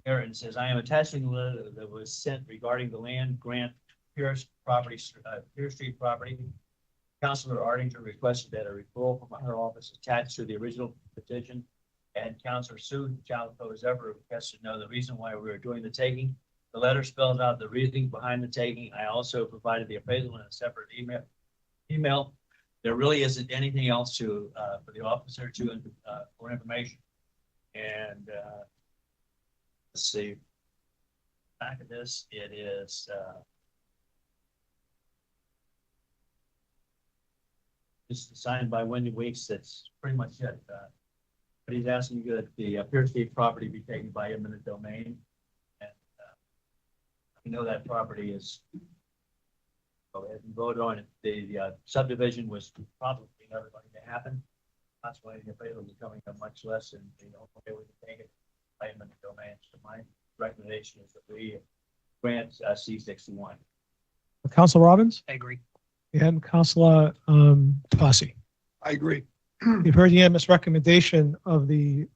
Aaron says, I am attaching the letter that was sent regarding the land grant Pierce Street property. Councilor Ardinger requested that a referral from her office attached to the original petition, and Councilor Sue Chalco has ever requested to know the reason why we were doing the taking. The letter spells out the reasoning behind the taking. I also provided the appraisal in a separate email. There really isn't anything else to for the officer to for information. And let's see, back of this, it is just signed by Wendy Weeks. That's pretty much it. But he's asking that the Pierce Street property be taken by eminent domain. And we know that property is, well, as we voted on it, the subdivision was probably never going to happen. That's why the appraisal is coming up much less, and you know, okay, we can take it by eminent domain. So my recommendation is that we grant C61. Council Robbins I agree. and Councilor Fossey. I agree. You've heard the unanimous recommendation of the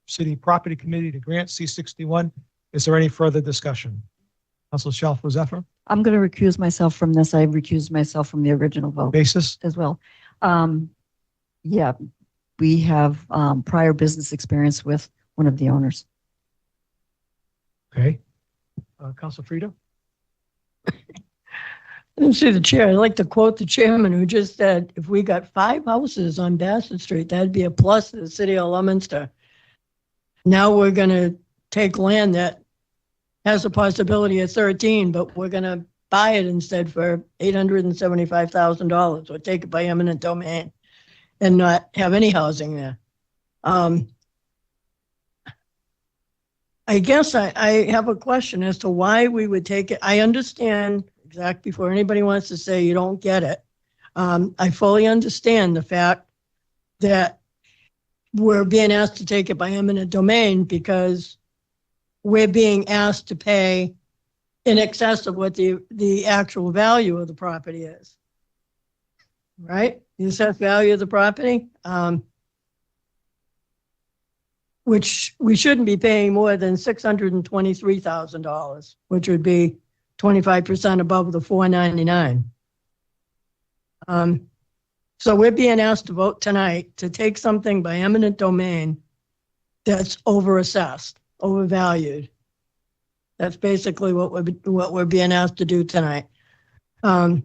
City Property Committee to grant C61. Is there any further discussion? Councilor Shalfo Zephyr. I'm going to recuse myself from this. I recused myself from the original vote Basis. as well. Yeah, we have prior business experience with one of the owners. Okay. Councilor Frida. See the chair, I'd like to quote the chairman who just said, if we got 5 houses on Bassett Street, that'd be a plus to the city of Leominster. Now we're going to take land that has a possibility of 13, but we're going to buy it instead for $875,000 or take it by eminent domain and not have any housing there. I guess I have a question as to why we would take it. I understand exactly before anybody wants to say you don't get it. I fully understand the fact that we're being asked to take it by eminent domain because we're being asked to pay in excess of what the actual value of the property is. Right? The assessed value of the property, which we shouldn't be paying more than $623,000, which would be 25% above the $499. So we're being asked to vote tonight to take something by eminent domain that's overassessed, overvalued. That's basically what we're being asked to do tonight. It's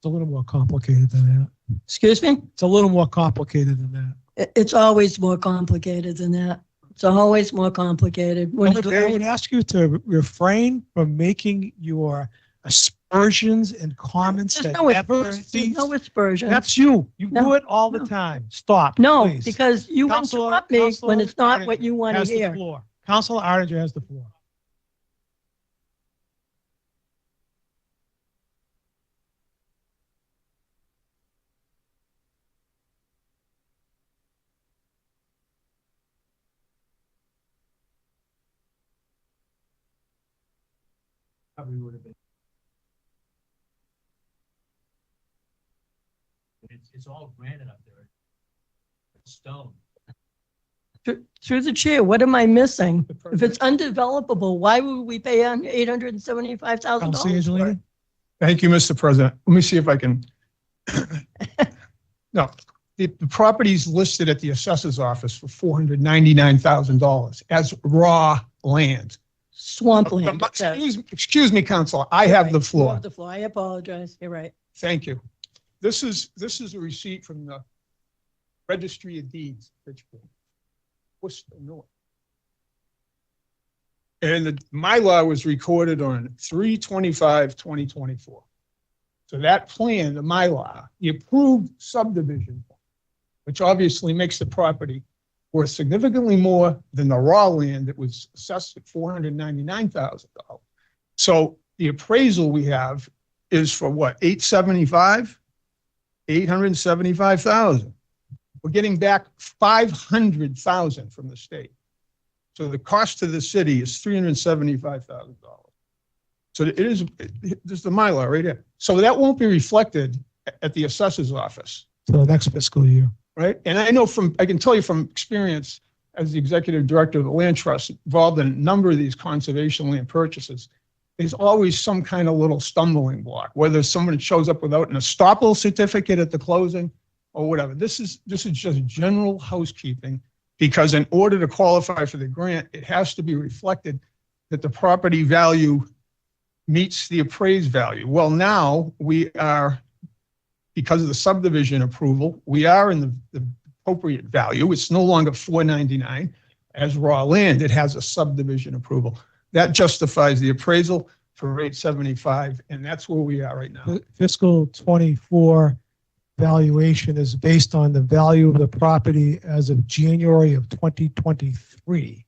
a little more complicated than that. Excuse me? It's a little more complicated than that. It's always more complicated than that. It's always more complicated. I would ask you to refrain from making your aspersions and comments There's that no never aspersions. cease. No aspersions. That's you. You No, do it all the no. time. Stop. No, please. because you interrupt me when it's not what you want to has the hear. floor. Councilor Ardinger has the floor. Probably would have been it's all granite up there. It's stone. Through the chair, what am I missing? If it's undevelopable, why would we pay on $875,000? Council Angelini? Thank you, Mr. President. Let me see if I can. No, the property's listed at the assessor's office for $499,000 as raw land. Swampland. it says. Excuse me, Counselor, I have the You floor. have the floor. I apologize. You're right. Thank you. This is a receipt from the Registry of Deeds, Pittsburgh. Worcester, North. And the Mylar was recorded on 3/25/2024. So that plan, the Mylar, the approved subdivision, which obviously makes the property worth significantly more than the raw land that was assessed at $499,000. So the appraisal we have is for what, 875? 875,000. We're getting back 500,000 from the state. So the cost to the city is $375,000. So it is, this is the Mylar right here. So that won't be reflected at the assessor's office, So the next fiscal year. right? And I know I can tell you from experience as the executive director of the land trust involved in a number of these conservation land purchases, there's always some kind of little stumbling block, whether someone shows up without an estoppel certificate at the closing or whatever. This is just general housekeeping, because in order to qualify for the grant, it has to be reflected that the property value meets the appraised value. Well, now we are, because of the subdivision approval, we are in the appropriate value. It's no longer $499 as raw land. It has a subdivision approval. That justifies the appraisal for $875, and that's where we are right now. Fiscal 24 valuation is based on the value of the property as of January of 2023.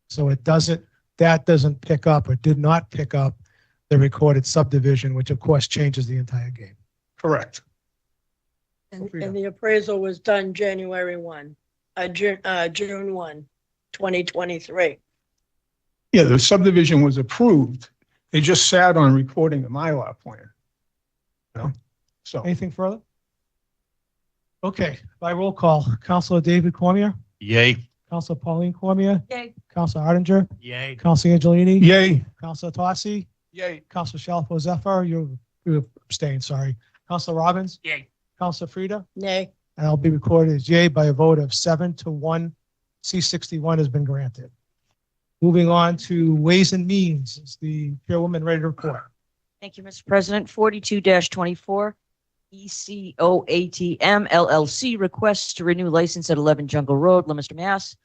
So that doesn't pick up, or did not pick up, the recorded subdivision, which of course changes the entire game. Correct. And the appraisal was done January 1, June 1, 2023. Yeah, the subdivision was approved. They just sat on recording the Mylar plan. You know? So, Anything further? Okay, by roll call, Councilor David Cormier, Yay. Councilor Pauline Cormier, Yay. Councilor Arndinger, Yay. Councilor Angelini, yay. Councilor Tossi, Yay. Councilor Shalfo Zephyr, you abstained, sorry. Councilor Robbins, Yay. Councilor Frida, Nay. and I'll be recorded as yay by a vote of 7-1. C61 has been granted. Moving on to Ways and Means, is the chairwoman ready to report? Thank you, Mr. President. 42-24, ECOATM LLC requests to renew license at 11 Jungle Road, Leominster, Mass.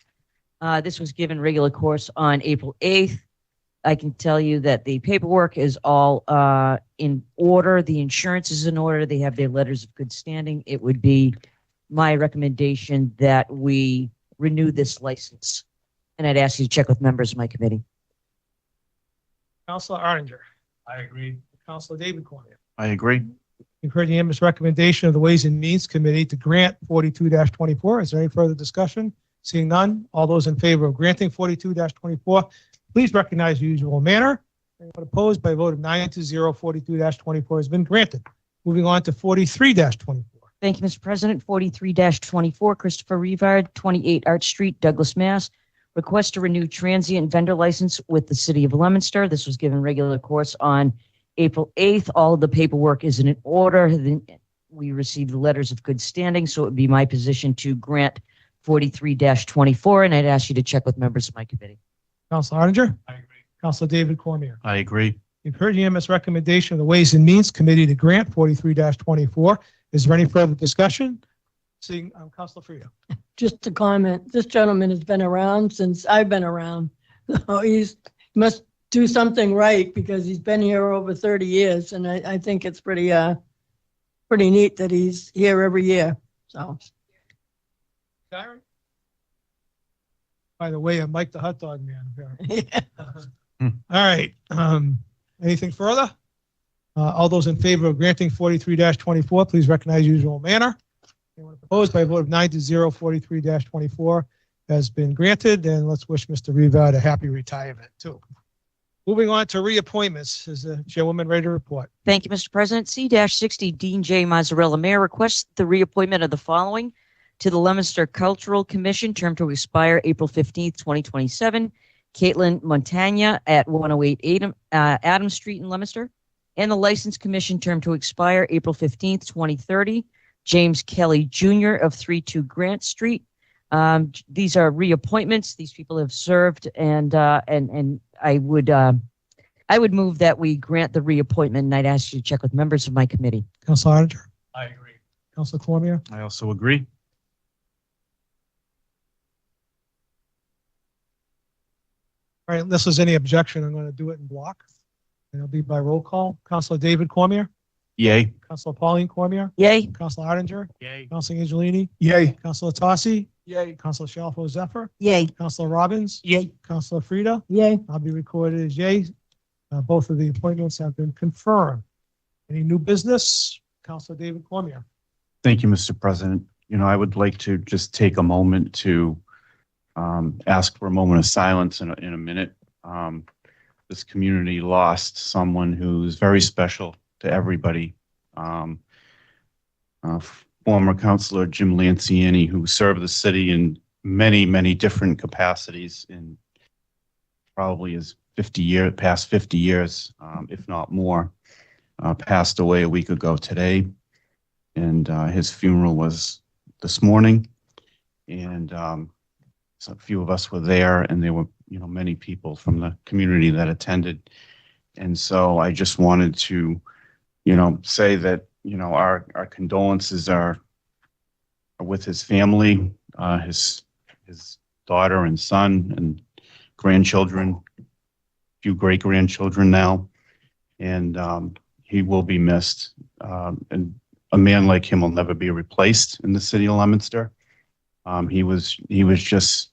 This was given regular course on April 8th. I can tell you that the paperwork is all in order. The insurance is in order. They have their letters of good standing. It would be my recommendation that we renew this license. And I'd ask you to check with members of my committee. Councilor Arndinger, I agree. Councilor David Cormier. I agree. You've heard the unanimous recommendation of the Ways and Means Committee to grant 42-24. Is there any further discussion? Seeing none, all those in favor of granting 42-24, please recognize the usual manner. Anyone opposed, by a vote of 9-0, 42-24 has been granted. Moving on to 43-24. Thank you, Mr. President. 43-24, Christopher Rivard, 28 Arch Street, Douglas, Mass. Request to renew transient vendor license with the city of Leominster. This was given regular course on April 8th. All of the paperwork is in order. We received the letters of good standing, so it would be my position to grant 43-24, and I'd ask you to check with members of my committee. Councilor Arndinger. I agree. Councilor David Cormier. I agree. You've heard the unanimous recommendation of the Ways and Means Committee to grant 43-24. Is there any further discussion? Seeing Councilor Frida. Just a comment, this gentleman has been around since I've been around. So he must do something right, because he's been here over 30 years, and I think it's pretty neat that he's here every year, so. By the way, I'm Mike the hot dog man. Apparently. Yeah. All right. Anything further? All those in favor of granting 43-24, please recognize usual manner. Anyone opposed, by a vote of 9-0, 43-24 has been granted. And let's wish Mr. Rivard a happy retirement too. Moving on to reappointments. Is the chairwoman ready to report? Thank you, Mr. President. C-60 Dean J. Mazzarella, Mayor, requests the reappointment of the following to the Leominster Cultural Commission, term to expire April 15th, 2027. Caitlin Montagna at 108 Adams Street in Leominster. And the License Commission, term to expire April 15th, 2030. James Kelly Jr. of 32 Grant Street. These are reappointments. These people have served, and I would move that we grant the reappointment, and I'd ask you to check with members of my committee. Council Auditor, I agree. Council Cormier, I also agree. all right, unless there's any objection, I'm going to do it in block. And it'll be by roll call. Councilor David Cormier, Yay. Councilor Pauline Cormier, Yay. Councilor Arndinger, Yay. Councilor Angelini, Yay. Councilor Tossi, Yay. Councilor Shalfo Zephyr, Yay. Councilor Robbins, Yay. Councilor Frida. Yay. I'll be recorded as yay. Both of the appointments have been confirmed. Any new business? Councilor David Cormier. Thank you, Mr. President. I would like to just take a moment to ask for a moment of silence in a minute. This community lost someone who's very special to everybody. Former Councilor Jim Lanciani, who served the city in many, many different capacities in probably his past 50 years, if not more, passed away a week ago today. And his funeral was this morning. And so a few of us were there, and there were, many people from the community that attended. And so I just wanted to, say that, our condolences are with his family, his daughter and son and grandchildren, a few great-grandchildren now. And he will be missed. And a man like him will never be replaced in the city of Leominster. He was just,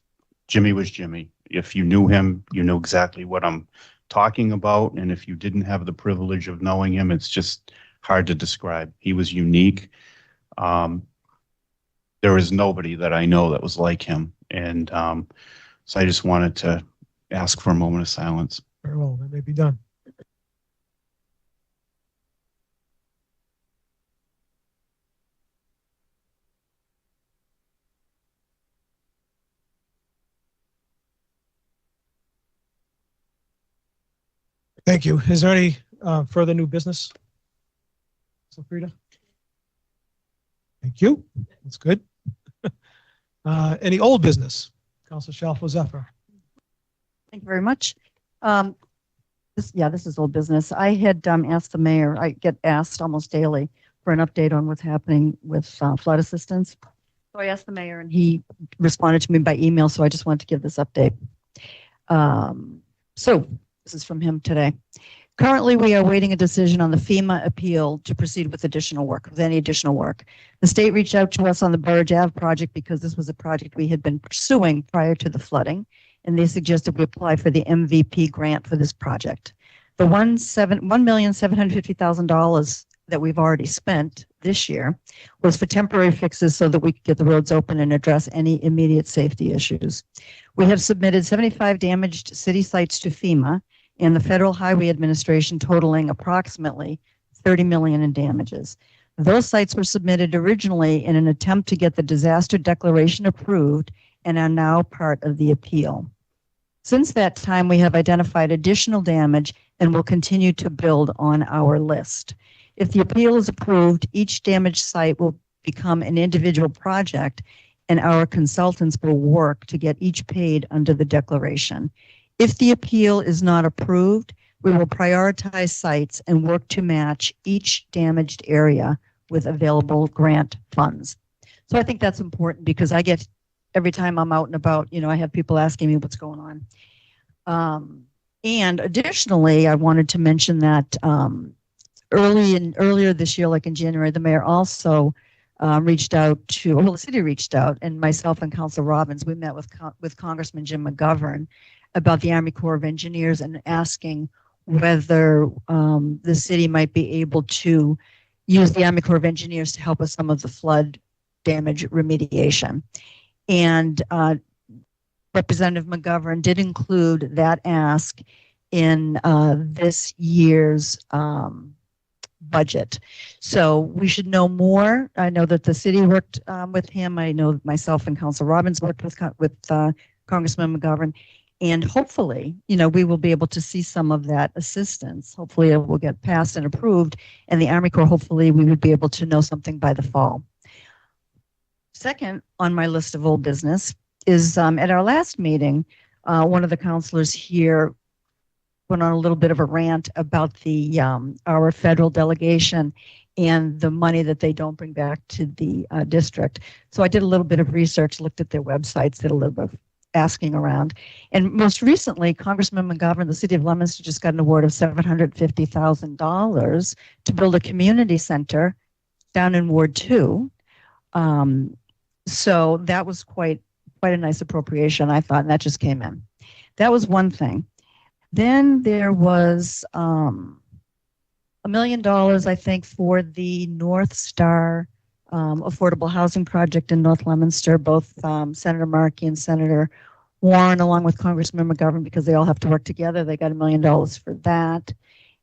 Jimmy was Jimmy. If you knew him, you know exactly what I'm talking about. And if you didn't have the privilege of knowing him, it's just hard to describe. He was unique. There is nobody that I know that was like him. And so I just wanted to ask for a moment of silence. Very well, that may be done. Thank you. Is there any further new business? So Frida? Thank you. That's good. Any old business? Councilor Shalfo Zephyr. Thank you very much. This is old business. I had asked the mayor, I get asked almost daily for an update on what's happening with flood assistance. So I asked the mayor and he responded to me by email. So I just wanted to give this update. So this is from him today. Currently, we are awaiting a decision on the FEMA appeal to proceed with any additional work. The state reached out to us on the Burridge Ave project because this was a project we had been pursuing prior to the flooding, and they suggested we apply for the MVP grant for this project. The $1,750,000 that we've already spent this year was for temporary fixes so that we could get the roads open and address any immediate safety issues. We have submitted 75 damaged city sites to FEMA and the Federal Highway Administration, totaling approximately $30 million in damages. Those sites were submitted originally in an attempt to get the disaster declaration approved and are now part of the appeal. Since that time, we have identified additional damage and will continue to build on our list. If the appeal is approved, each damaged site will become an individual project, and our consultants will work to get each paid under the declaration. If the appeal is not approved, we will prioritize sites and work to match each damaged area with available grant funds. So I think that's important because I get, every time I'm out and about, I have people asking me what's going on. And additionally, I wanted to mention that earlier this year, like in January, the mayor also the city reached out, and myself and Councilor Robbins, we met with Congressman Jim McGovern about the Army Corps of Engineers and asking whether the city might be able to use the Army Corps of Engineers to help with some of the flood damage remediation. And Representative McGovern did include that ask in this year's budget. So we should know more. I know that the city worked with him. I know myself and Council Robbins worked with Congressman McGovern. And hopefully, we will be able to see some of that assistance. Hopefully it will get passed and approved. And the Army Corps, hopefully we would be able to know something by the fall. Second on my list of old business is at our last meeting, one of the counselors here went on a little bit of a rant about the our federal delegation and the money that they don't bring back to the district. So I did a little bit of research, looked at their websites, did a little bit of asking around. And most recently, Congressman McGovern, the city of Leominster, just got an award of $750,000 to build a community center down in Ward 2. So that was quite a nice appropriation, I thought, and that just came in. That was one thing. Then there was $1 million, I think, for the North Star affordable housing project in North Leominster. Both Senator Markey and Senator Warren, along with Congressman McGovern, because they all have to work together, they got $1 million for that.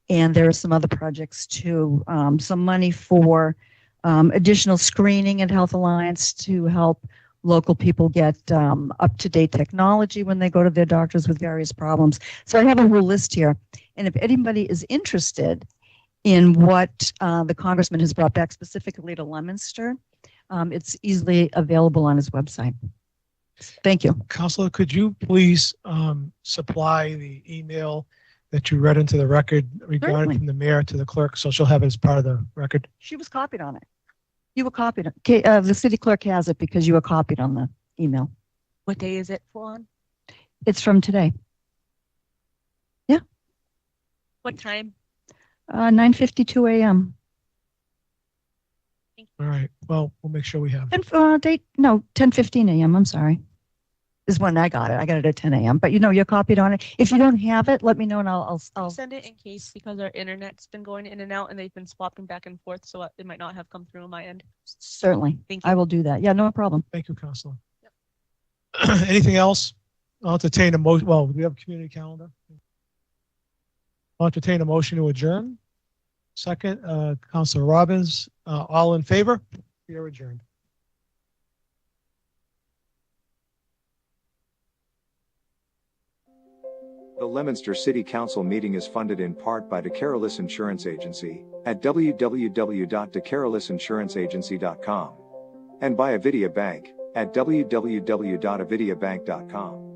And there are some other projects too. Some money for additional screening at Health Alliance to help local people get up-to-date technology when they go to their doctors with various problems. So I have a whole list here. And if anybody is interested in what the congressman has brought back specifically to Leominster, it's easily available on his website. Thank you. Counselor, could you please supply the email that you read into the record regarding Certainly. from the mayor to the clerk, so she'll have it as part of the record? She was copied on it. You were copied. The city clerk has it because you were copied on the email. What day is it for? It's from today. What time? 9:52 a.m. All right. Well, we'll make sure we have. And 10:15 a.m. I'm sorry. Is when I got it. I got it at 10 a.m. But you're copied on it. If you don't have it, let me know and I'll Send it in case, because our internet's been going in and out and they've been swapping back and forth, so it might not have come through on my end. certainly. Thank you. I will do that. Yeah, no problem. Thank you, Counselor. Anything else? I'll entertain a motion. Well, we have a community calendar. I'll entertain a motion to adjourn. Second, Counselor Robbins. All in favor? We are adjourned. The Leominster City Council meeting is funded in part by DeCarolis Insurance Agency at www.decarolisinsuranceagency.com and by Avidia Bank at www.avidiabank.com.